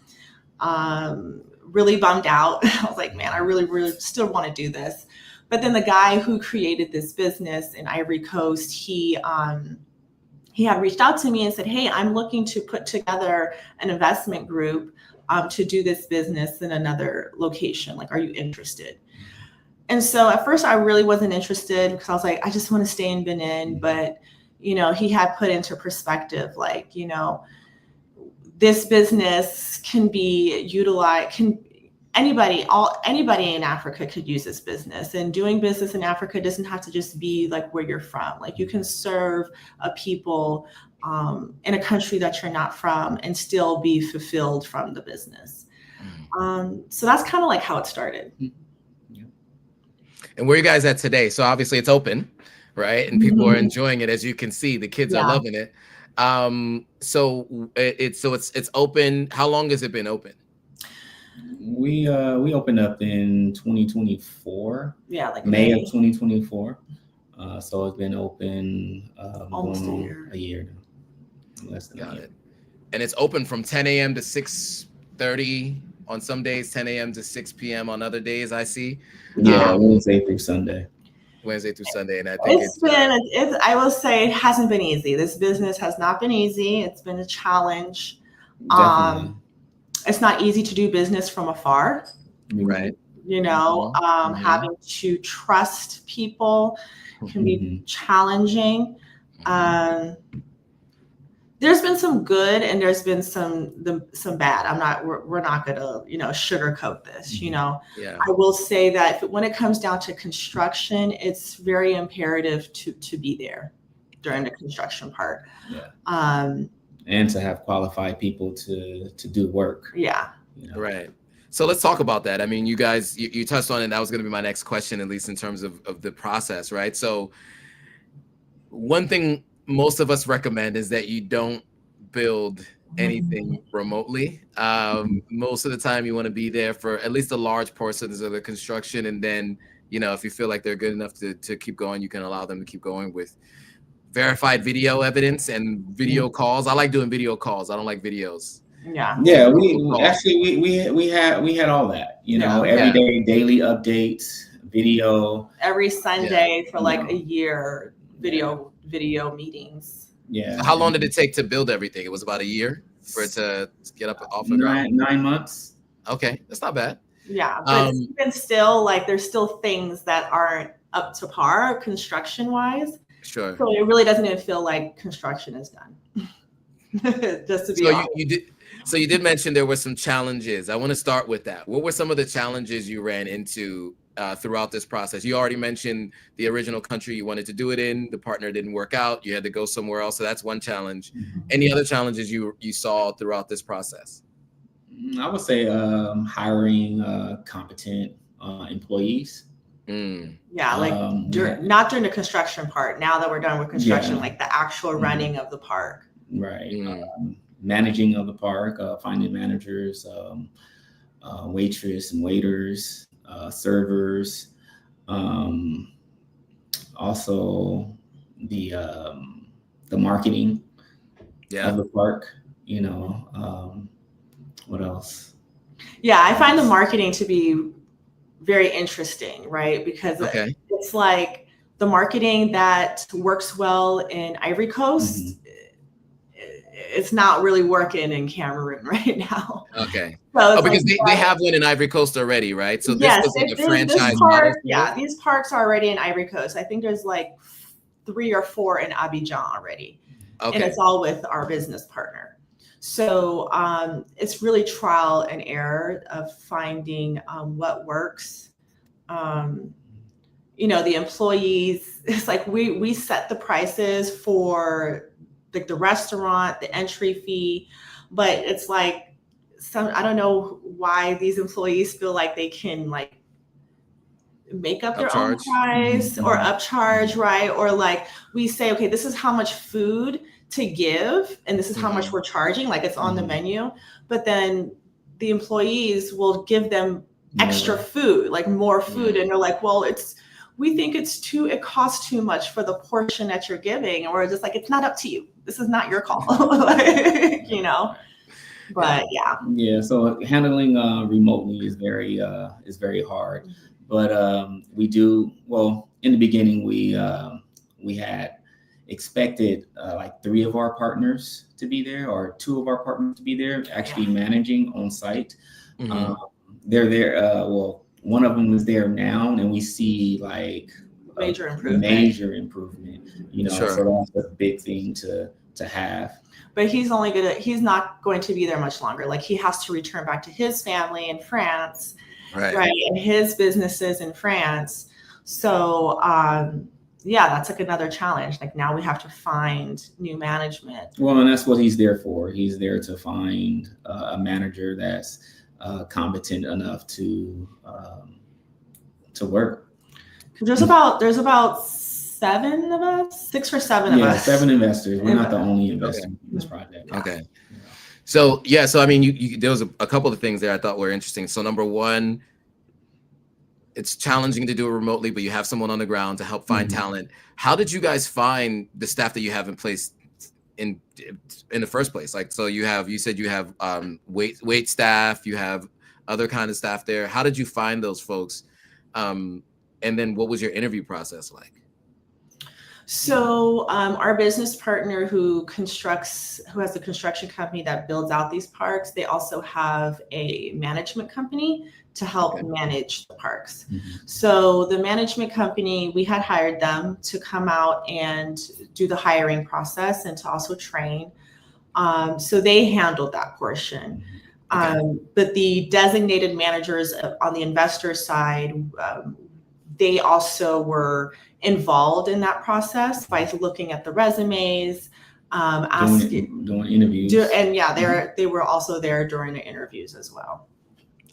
really bummed out. I was like, man, I really, really still want to do this. But then the guy who created this business in Ivory Coast, he had reached out to me and said, hey, I'm looking to put together an investment group to do this business in another location. Like, are you interested? And so at first I really wasn't interested because I was like, I just want to stay in Benin. But, you know, he had put into perspective, like, you know, this business can be utilized, anybody in Africa could use this business, and doing business in Africa doesn't have to just be like where you're from. Like, you can serve a people in a country that you're not from and still be fulfilled from the business. So that's kind of like how it started. And where are you guys at today? So obviously it's open, right? And people are enjoying it. As you can see, the kids are loving it. So it's open. How long has it been open? We opened up in 2024. Yeah, like May of 2024. So it's been open almost a year now. Less than a year. It. And it's open from 10 a.m. to 6:30 on some days, 10 a.m. to 6 p.m. on other days, I see. Yeah, Wednesday through Sunday. Wednesday through Sunday. And I think I will say it hasn't been easy. This business has not been easy. It's been a challenge. Definitely. It's not easy to do business from afar. Right. You know, having to trust people can be challenging. There's been some good and there's been some bad. We're not gonna, sugarcoat this, Yeah. I will say that when it comes down to construction, it's very imperative to be there during the construction part. Yeah. And to have qualified people to do work. Yeah. Right. So let's talk about that. I mean, you guys, you touched on it. That was going to be my next question, at least in terms of the process, right? So one thing most of us recommend is that you don't build anything remotely. Most of the time you want to be there for at least a large portion of the construction. And then, if you feel like they're good enough to keep going, you can allow them to keep going with verified video evidence and video calls. I like doing video calls. I don't like videos. Yeah. We had all that, every day, daily updates, video every Sunday for like a year, video meetings. Yeah. So how long did it take to build everything? It was about a year for it to get up off the ground. 9 months. Okay, that's not bad. Yeah, but even still, there's still things that aren't up to par construction wise. Sure. So it really doesn't even feel like construction is done. Just to be honest. So you did mention there were some challenges. I want to start with that. What were some of the challenges you ran into throughout this process? You already mentioned the original country you wanted to do it in. The partner didn't work out. You had to go somewhere else. So that's one challenge. Any other challenges you saw throughout this process? I would say hiring competent employees. Yeah, not during the construction part. Now that we're done with construction, like the actual running of the park. Right. Managing of the park, finding managers, waitress and waiters, servers, also the marketing of the park. What else? Yeah, I find the marketing to be very interesting, right? Because it's like the marketing that works well in Ivory Coast. It's not really working in Cameroon right now. Okay. So because they have one in Ivory Coast already, right? So this was like a franchise model. Yeah, these parks are already in Ivory Coast. I think there's like 3 or 4 in Abidjan already. Okay. And it's all with our business partner. So it's really trial and error of finding what works. The employees, it's like we set the prices for the restaurant, the entry fee, but it's like I don't know why these employees feel like they can make up their own price or upcharge, right? Or we say, okay, this is how much food to give and this is how much we're charging, it's on the menu, but then the employees will give them extra food, more food, and they're like, well, we think it costs too much for the portion that you're giving. And we're just like, it's not up to you. This is not your call, but yeah. Yeah. So handling remotely is very hard, but we do, in the beginning, we had expected 3 of our partners to be there or 2 of our partners to be there actually managing on site. They're there. One of them is there now, and we see major improvement. So that's a big thing to have. But he's not going to be there much longer. He has to return back to his family in France, right? And his businesses in France. So that's another challenge. Now we have to find new management. Well, and that's what he's there for. He's there to find a manager that's competent enough to work. There's about 7 of us, 6 or 7 of us. 7 investors. We're not the only investor in this project. Okay. So I mean, there was a couple of things there I thought were interesting. So number one, it's challenging to do it remotely, but you have someone on the ground to help find talent. How did you guys find the staff that you have in place in the first place? Like, so you said you have wait staff, you have other kind of staff there. How did you find those folks? And then what was your interview process like? So our business partner who has a construction company that builds out these parks, they also have a management company to help manage the parks. So the management company, we had hired them to come out and do the hiring process and to also train. So they handled that portion. But the designated managers on the investor side, they also were involved in that process by looking at the resumes, asking, doing interviews. They were also there during the interviews as well.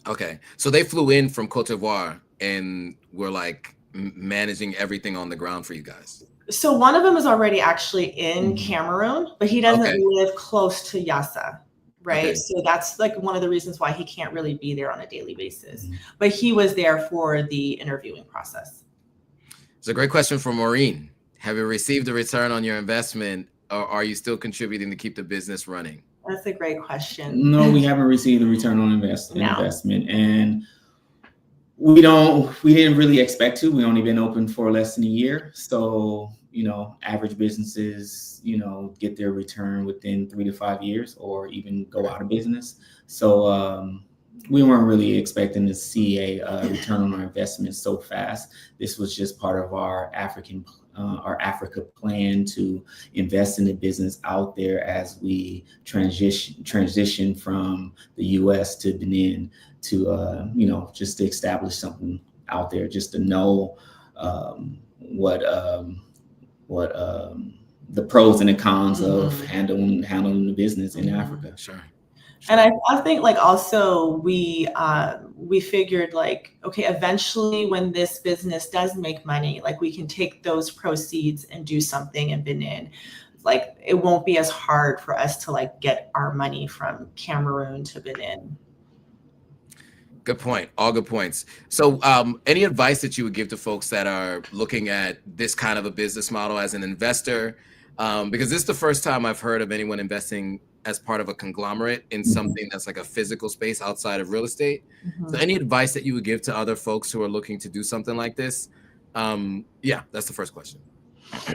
Okay, so they flew in from Cote d'Ivoire and were like managing everything on the ground for you guys. So one of them is already actually in Cameroon, but he doesn't live close to Yassa. Right. So that's like one of the reasons why he can't really be there on a daily basis. But he was there for the interviewing process. It's a great question from Maureen. Have you received a return on your investment, or are you still contributing to keep the business running? That's a great question. No, we haven't received a return on investment. And we didn't really expect to. We only been open for less than a year. So, average businesses, get their return within 3 to 5 years or even go out of business. So we weren't really expecting to see a return on our investment so fast. This was just part of our Africa plan to invest in the business out there as we transition from the U.S. to Benin to, just to establish something out there, just to know what the pros and the cons of handling the business in Africa. Sure. And I think like also we figured like, okay, eventually when this business does make money, like we can take those proceeds and do something in Benin. Like it won't be as hard for us to like get our money from Cameroon to Benin. Good point. All good points. So any advice that you would give to folks that are looking at this kind of a business model as an investor? Because this is the first time I've heard of anyone investing as part of a conglomerate in something that's like a physical space outside of real estate. So any advice that you would give to other folks who are looking to do something like this? Yeah, that's the first question.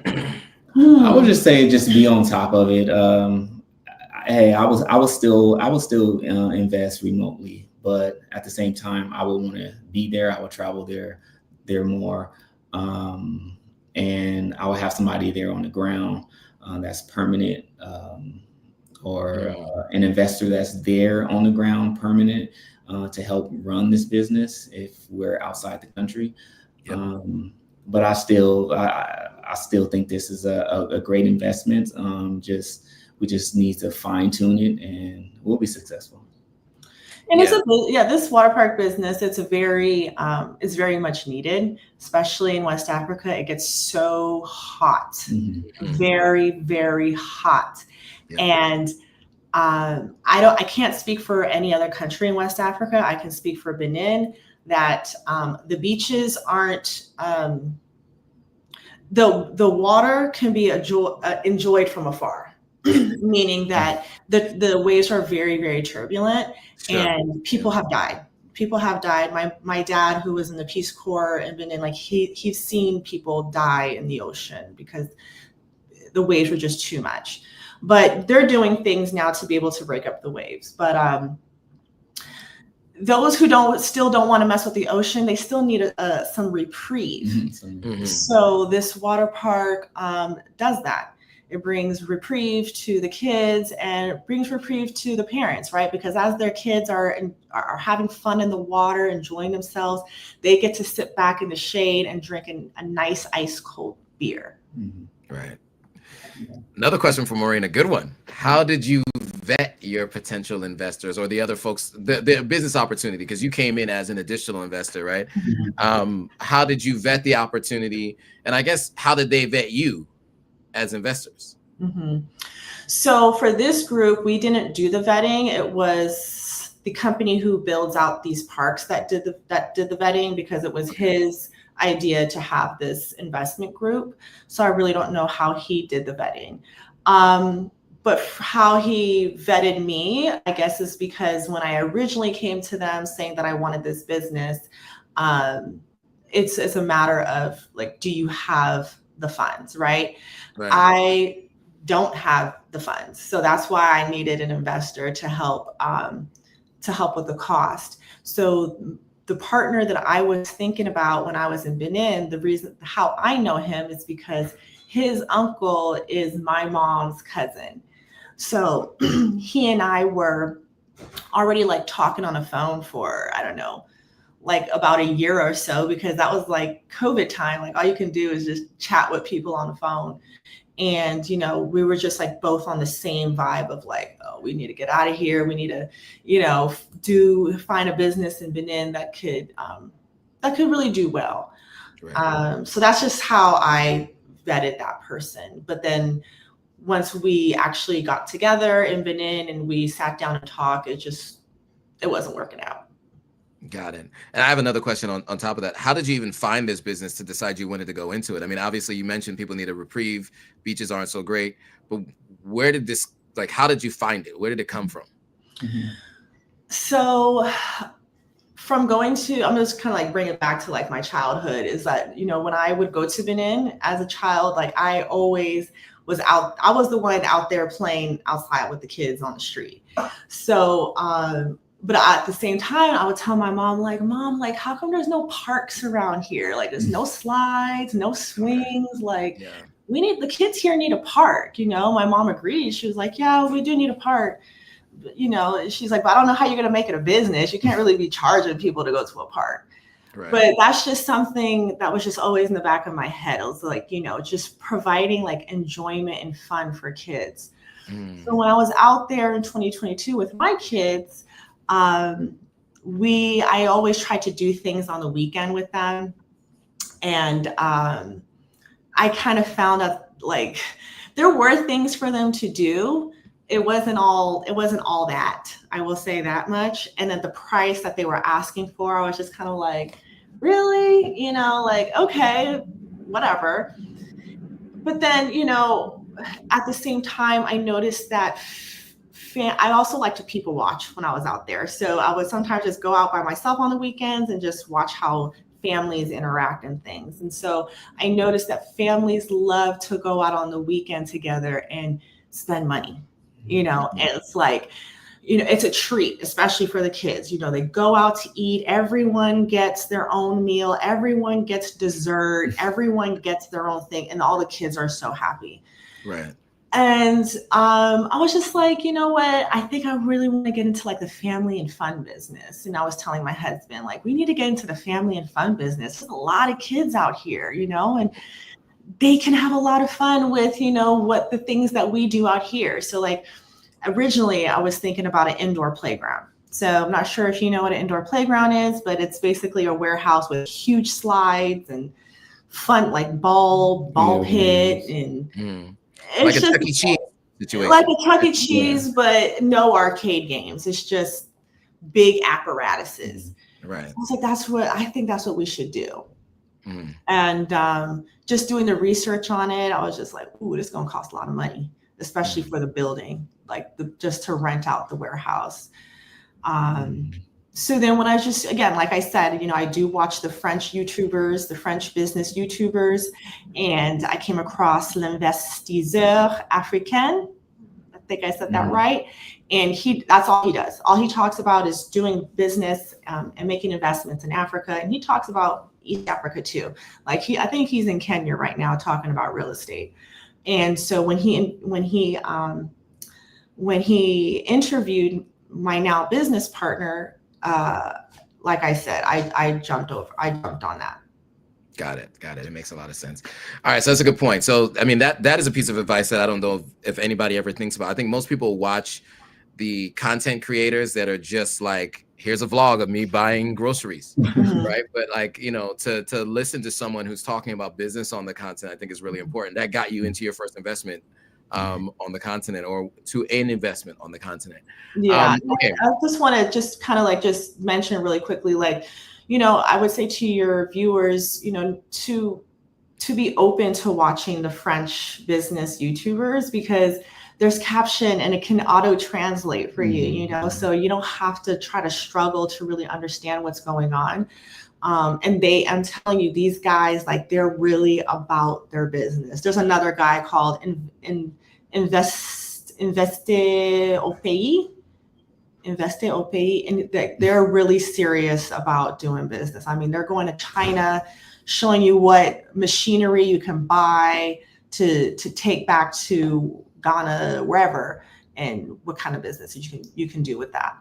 I would just say, just be on top of it. Hey, I was still invest remotely, but at the same time, I would want to be there. I would travel there more, and I would have somebody there on the ground that's permanent, or an investor that's there on the ground permanent to help run this business if we're outside the country. But I still think this is a great investment. We just need to fine tune it, and we'll be successful. And this water park business, it's very much needed, especially in West Africa. It gets so hot, very, very hot. And I can't speak for any other country in West Africa. I can speak for Benin that the beaches aren't, the water can be enjoyed from afar. Meaning that the waves are very, very turbulent, and people have died. People have died. My dad, who was in the Peace Corps in Benin, like he's seen people die in the ocean because the waves were just too much. But they're doing things now to be able to break up the waves. But those who still don't want to mess with the ocean, they still need some reprieve. So this water park does that. It brings reprieve to the kids, and it brings reprieve to the parents, right? Because as their kids are having fun in the water, enjoying themselves, they get to sit back in the shade and drink a nice ice cold beer. Right. Another question from Maureen, a good one. How did you vet your potential investors or the other folks, the business opportunity? Because you came in as an additional investor, right? How did you vet the opportunity? And I guess, how did they vet you as investors? So for this group, we didn't do the vetting. It was the company who builds out these parks that did the vetting, because it was his idea to have this investment group. So I really don't know how he did the vetting. But how he vetted me, I guess, is because when I originally came to them saying that I wanted this business, it's a matter of like, do you have the funds, right? I don't have the funds. So that's why I needed an investor to help with the cost. So the partner that I was thinking about when I was in Benin, the reason how I know him is because his uncle is my mom's cousin. So he and I were already like talking on the phone for, I don't know, like about a year or so, because that was like COVID time. Like all you can do is just chat with people on the phone. And, you know, we were just like both on the same vibe of like, oh, we need to get out of here. We need to, you know, find a business in Benin that could really do well. So that's just how I vetted that person. But then once we actually got together in Benin and we sat down and talked, it wasn't working out. Got it. And I have another question on top of that. How did you even find this business to decide you wanted to go into it? I mean, obviously you mentioned people need a reprieve, beaches aren't so great, but where did this, like, how did you find it? Where did it come from? So from going to, I'm just kind of like bring it back to like my childhood, is that, you know, when I would go to Benin as a child, like I always was out, I was the one out there playing outside with the kids on the street. So, but at the same time, I would tell my mom, like, Mom, like, how come there's no parks around here? Like, there's no slides, no swings. Like, the kids here need a park. You know, my mom agreed. She was like, yeah, we do need a park. But, you know, she's like, but I don't know how you're going to make it a business. You can't really be charging people to go to a park. But that's just something that was just always in the back of my head. It was like, you know, just providing like enjoyment and fun for kids. So when I was out there in 2022 with my kids, I always tried to do things on the weekend with them. And I kind of found out like there were things for them to do. It wasn't all that, I will say that much. And then the price that they were asking for, I was just kind of like, really? You know, like, okay, whatever. But then, you know, at the same time, I noticed that I also like to people watch when I was out there. So I would sometimes just go out by myself on the weekends and just watch how families interact and things. And so I noticed that families love to go out on the weekend together and spend money, you know, and it's like, you know, it's a treat, especially for the kids. You know, they go out to eat. Everyone gets their own meal. Everyone gets dessert. Everyone gets their own thing. And all the kids are so happy. Right. And I was just like, you know what? I think I really want to get into like the family and fun business. And I was telling my husband, like, we need to get into the family and fun business. There's a lot of kids out here, you know, and they can have a lot of fun with, you know, what the things that we do out here. So like originally I was thinking about an indoor playground. So I'm not sure if you know what an indoor playground is, but it's basically a warehouse with huge slides and fun, like ball pit and like a Chuck E. Cheese situation. Like a Chuck E. Cheese, but no arcade games. It's just big apparatuses. Right. I was like, I think that's what we should do. And just doing the research on it, I was just like, ooh, this is going to cost a lot of money, especially for the building, like just to rent out the warehouse. So then when I just, again, like I said, you know, I do watch the French YouTubers, the French business YouTubers, and I came across l'Investisseur Africain. I think I said that right. And that's all he does. All he talks about is doing business and making investments in Africa. And he talks about East Africa too. Like I think he's in Kenya right now talking about real estate. And so when he interviewed my now business partner, like I said, I jumped on that. Got it. It makes a lot of sense. All right. So that's a good point. So, I mean, that is a piece of advice that I don't know if anybody ever thinks about. I think most people watch the content creators that are just like, here's a vlog of me buying groceries, right? But like, you know, to listen to someone who's talking about business on the content, I think is really important. That got you into your first investment on the continent, or to an investment on the continent. Yeah. Okay. I just want to just kind of like just mention really quickly, like, you know, I would say to your viewers, you know, to be open to watching the French business YouTubers, because there's caption and it can auto translate for you, you know, so you don't have to try to struggle to really understand what's going on. And I'm telling you, these guys, like, they're really about their business. There's another guy called Investe au Pays, and they're really serious about doing business. I mean, they're going to China, showing you what machinery you can buy to take back to Ghana, wherever, and what kind of business you can do with that.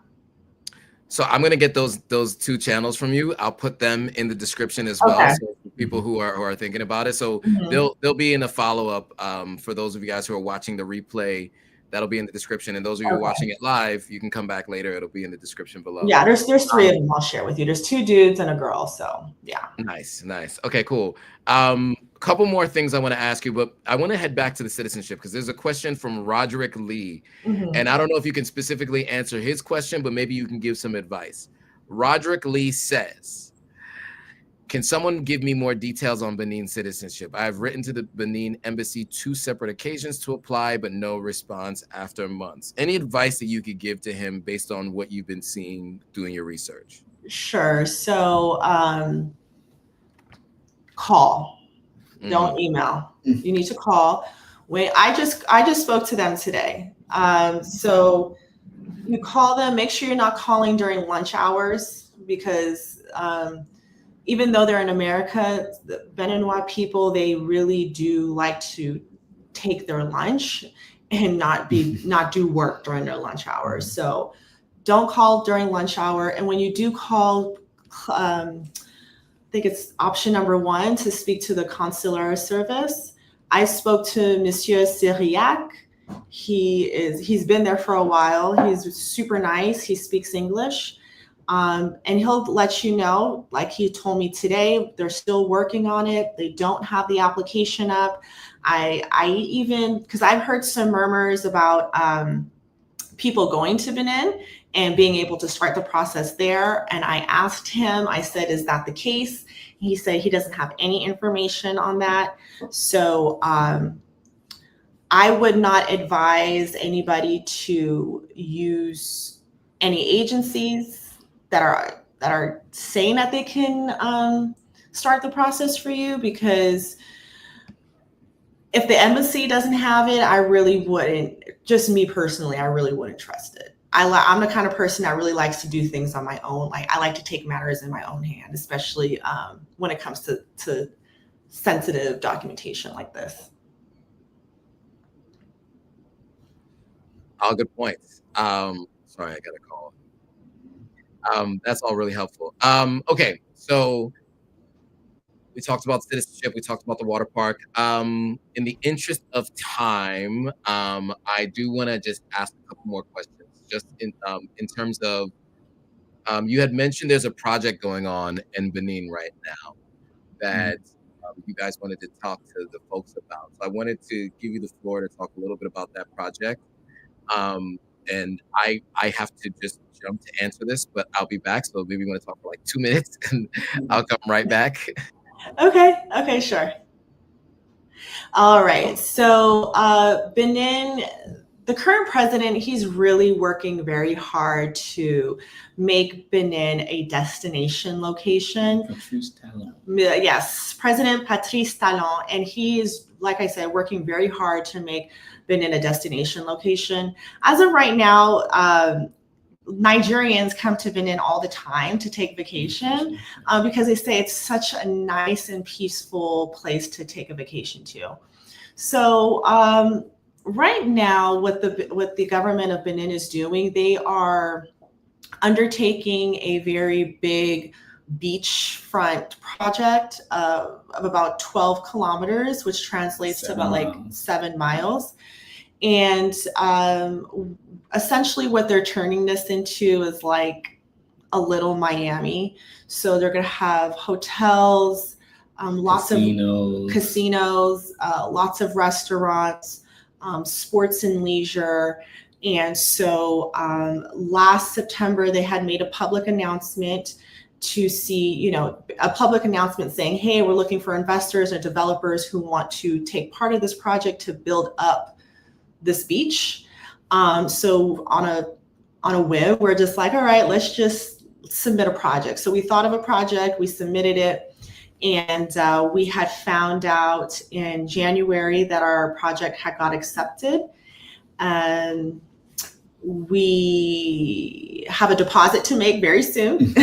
So I'm gonna get those two channels from you. I'll put them in the description as well, Okay. so for people who are thinking about it. So Mhm. they'll be in a follow-up for those of you guys who are watching the replay. That'll be in the description, and those of you who are watching it live, you can come back later. It'll be in the description below. Yeah, there's three of them I'll share with you. There's 2 dudes and a girl, so yeah. Nice. Okay, cool. Couple more things I want to ask you, but I want to head back to the citizenship, because there's a question from Roderick Lee, and I don't know if you can specifically answer his question, but maybe you can give some advice. Roderick Lee says, can someone give me more details on Benin citizenship? I've written to the Benin embassy 2 separate occasions to apply, but no response after months. Any advice that you could give to him based on what you've been seeing doing your research? Sure. So call. Don't email. You need to call. I just spoke to them today. So you call them, make sure you're not calling during lunch hours, because even though they're in America, the Beninois people, they really do like to take their lunch and not do work during their lunch hours. So don't call during lunch hour. And when you do call, I think it's option number 1 to speak to the consular service. I spoke to Monsieur Syriac. He's been there for a while. He's super nice. He speaks English. And he'll let you know, like he told me today, they're still working on it. They don't have the application up. I even, because I've heard some murmurs about people going to Benin and being able to start the process there. And I asked him, I said, is that the case? He said he doesn't have any information on that. So I would not advise anybody to use any agencies that are saying that they can start the process for you, because if the embassy doesn't have it, I really wouldn't, just me personally, I really wouldn't trust it. I'm the kind of person that really likes to do things on my own. Like, I like to take matters in my own hand, especially when it comes to sensitive documentation like this. All good points. Sorry, I got a call. That's all really helpful. Okay, so we talked about citizenship. We talked about the water park. In the interest of time, I do want to just ask a couple more questions. Just in terms of, you had mentioned there's a project going on in Benin right now that you guys wanted to talk to the folks about. So I wanted to give you the floor to talk a little bit about that project. And I have to just jump to answer this, but I'll be back. So maybe you want to talk for like 2 minutes, and I'll come right back. Okay, sure. All right. So Benin, the current president, he's really working very hard to make Benin a destination location. Patrice Talon. Yes, President Patrice Talon. And he is, like I said, working very hard to make Benin a destination location. As of right now, Nigerians come to Benin all the time to take vacation because they say it's such a nice and peaceful place to take a vacation to. So right now, what the government of Benin is doing, they are undertaking a very big beachfront project of about 12 kilometers, which translates to about like 7 miles. And essentially what they're turning this into is like a little Miami. So they're going to have hotels, lots of casinos, lots of restaurants, sports and leisure. And so last September, they had made a public announcement to see, a public announcement saying, hey, we're looking for investors and developers who want to take part of this project to build up this beach. So on a whim, we're just like, all right, let's just submit a project. So we thought of a project, we submitted it, and we had found out in January that our project had got accepted. And we have a deposit to make very soon.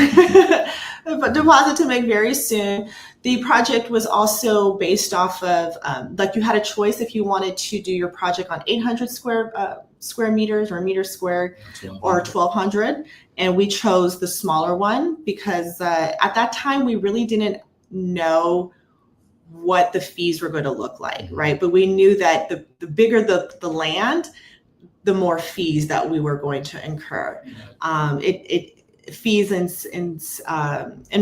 The project was also based off of, you had a choice if you wanted to do your project on 800 square meters or meters squared or 1,200. And we chose the smaller one because at that time, we really didn't know what the fees were going to look like, right? But we knew that the bigger the land, the more fees that we were going to incur. Fees in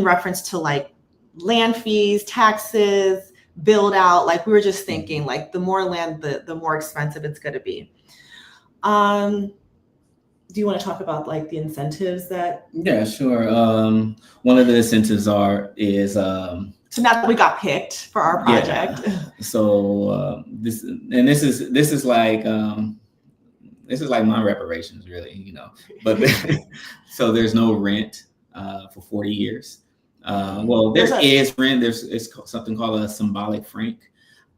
reference to like land fees, taxes, build out. Like we were just thinking, like the more land, the more expensive it's going to be. Do you want to talk about like the incentives that? Yeah, sure. One of the incentives is. So now that we got picked for our project. Yeah. So this is like. This is like my reparations, really, But so there's no rent for 40 years. Well, there is rent. It's something called a symbolic franc,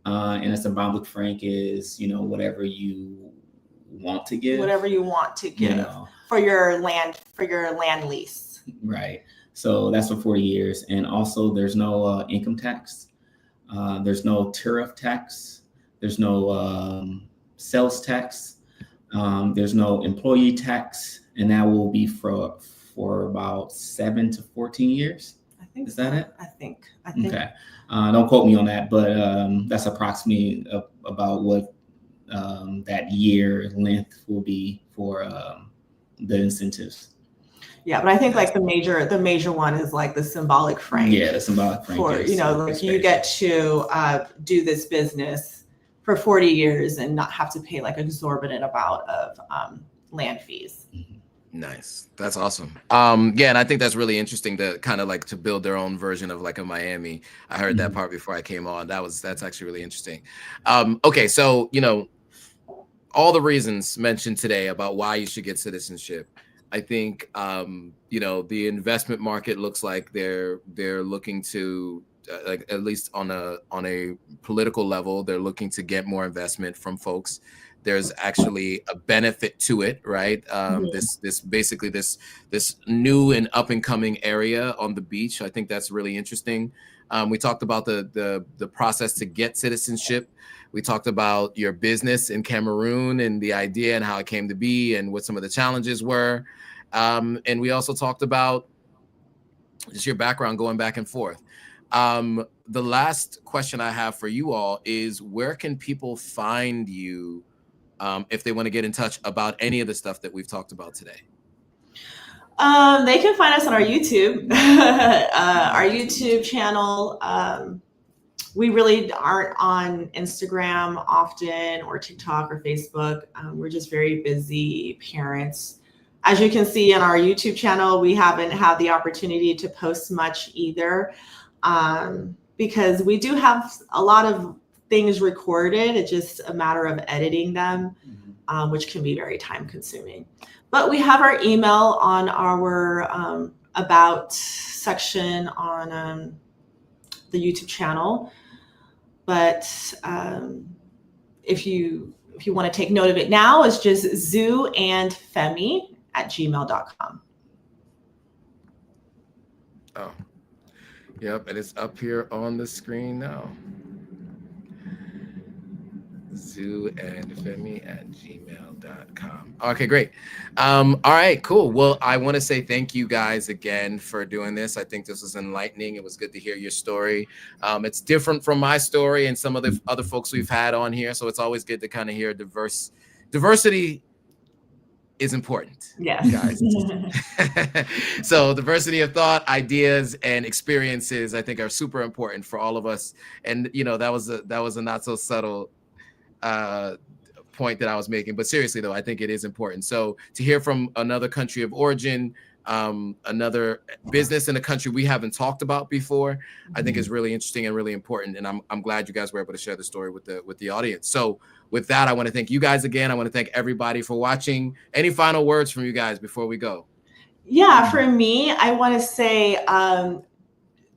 and a symbolic franc is whatever you want to give. Whatever you want to give for your land lease. Right. So that's for 40 years, and also there's no income tax. There's no tariff tax. There's no sales tax. There's no employee tax, and that will be for about 7 to 14 years. I think. Is that it? I think. Okay. Don't quote me on that, but that's approximately about what that year length will be for the incentives. Yeah, but I think like the major one is like the symbolic franc. Yeah, the symbolic franc. For like you get to do this business for 40 years and not have to pay like exorbitant amount of land fees. Nice. That's awesome. Yeah, and I think that's really interesting to kind of like to build their own version of like a Miami. I heard that part before I came on. That's actually really interesting. Okay, so all the reasons mentioned today about why you should get citizenship. I think the investment market looks like they're looking to like at least on a political level, they're looking to get more investment from folks. There's actually a benefit to it, right? This basically this new and up and coming area on the beach. I think that's really interesting. We talked about the process to get citizenship. We talked about your business in Cameroon and the idea and how it came to be and what some of the challenges were. And we also talked about just your background going back and forth. The last question I have for you all is, where can people find you if they want to get in touch about any of the stuff that we've talked about today? They can find us on our YouTube, our YouTube channel. We really aren't on Instagram often or TikTok or Facebook. We're just very busy parents. As you can see on our YouTube channel, we haven't had the opportunity to post much either. Because we do have a lot of things recorded. It's just a matter of editing them, which can be very time consuming. But we have our email on our about section on the YouTube channel. But if you want to take note of it now, it's just zuandfemi@gmail.com. Oh. Yep, and it's up here on the screen now. zuandfemi@gmail.com. Okay, great. All right, cool. Well, I want to say thank you guys again for doing this. I think this was enlightening. It was good to hear your story. It's different from my story and some of the other folks we've had on here, so it's always good to kind of hear diversity is important. Yes. Guys. So diversity of thought, ideas, and experiences, I think, are super important for all of us. And that was a not so subtle point that I was making. But seriously, though, I think it is important. So to hear from another country of origin, another business in a country we haven't talked about before, I think is really interesting and really important. And I'm glad you guys were able to share the story with the audience. So with that, I want to thank you guys again. I want to thank everybody for watching. Any final words from you guys before we go? Yeah, for me, I want to say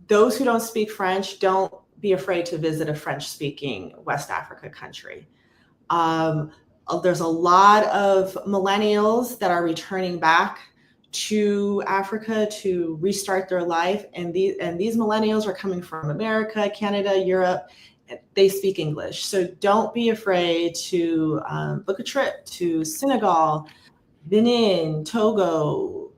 those who don't speak French, don't be afraid to visit a French-speaking West Africa country. There's a lot of millennials that are returning back to Africa to restart their life, and these millennials are coming from America, Canada, Europe. They speak English, so don't be afraid to book a trip to Senegal, Benin, Togo,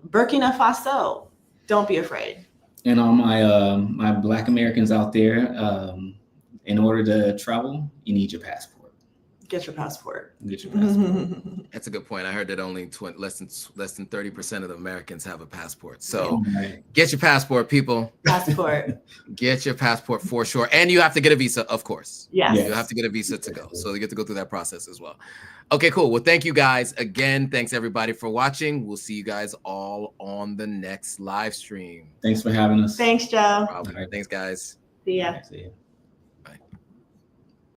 Burkina Faso. Don't be afraid. And all my my Black Americans out there, in order to travel, you need your passport. Get your passport. Get your passport. That's a good point. I heard that only less than 30% of the Americans have a passport. So get your passport, people. Passport. Get your passport for sure. And you have to get a visa, of course. Yes. You have to get a visa to go. So you get to go through that process as well. Okay, cool. Well, thank you guys again. Thanks everybody for watching. We'll see you guys all on the next live stream. Thanks for having us. Thanks, Joe. No problem. Thanks, guys. See ya. See ya.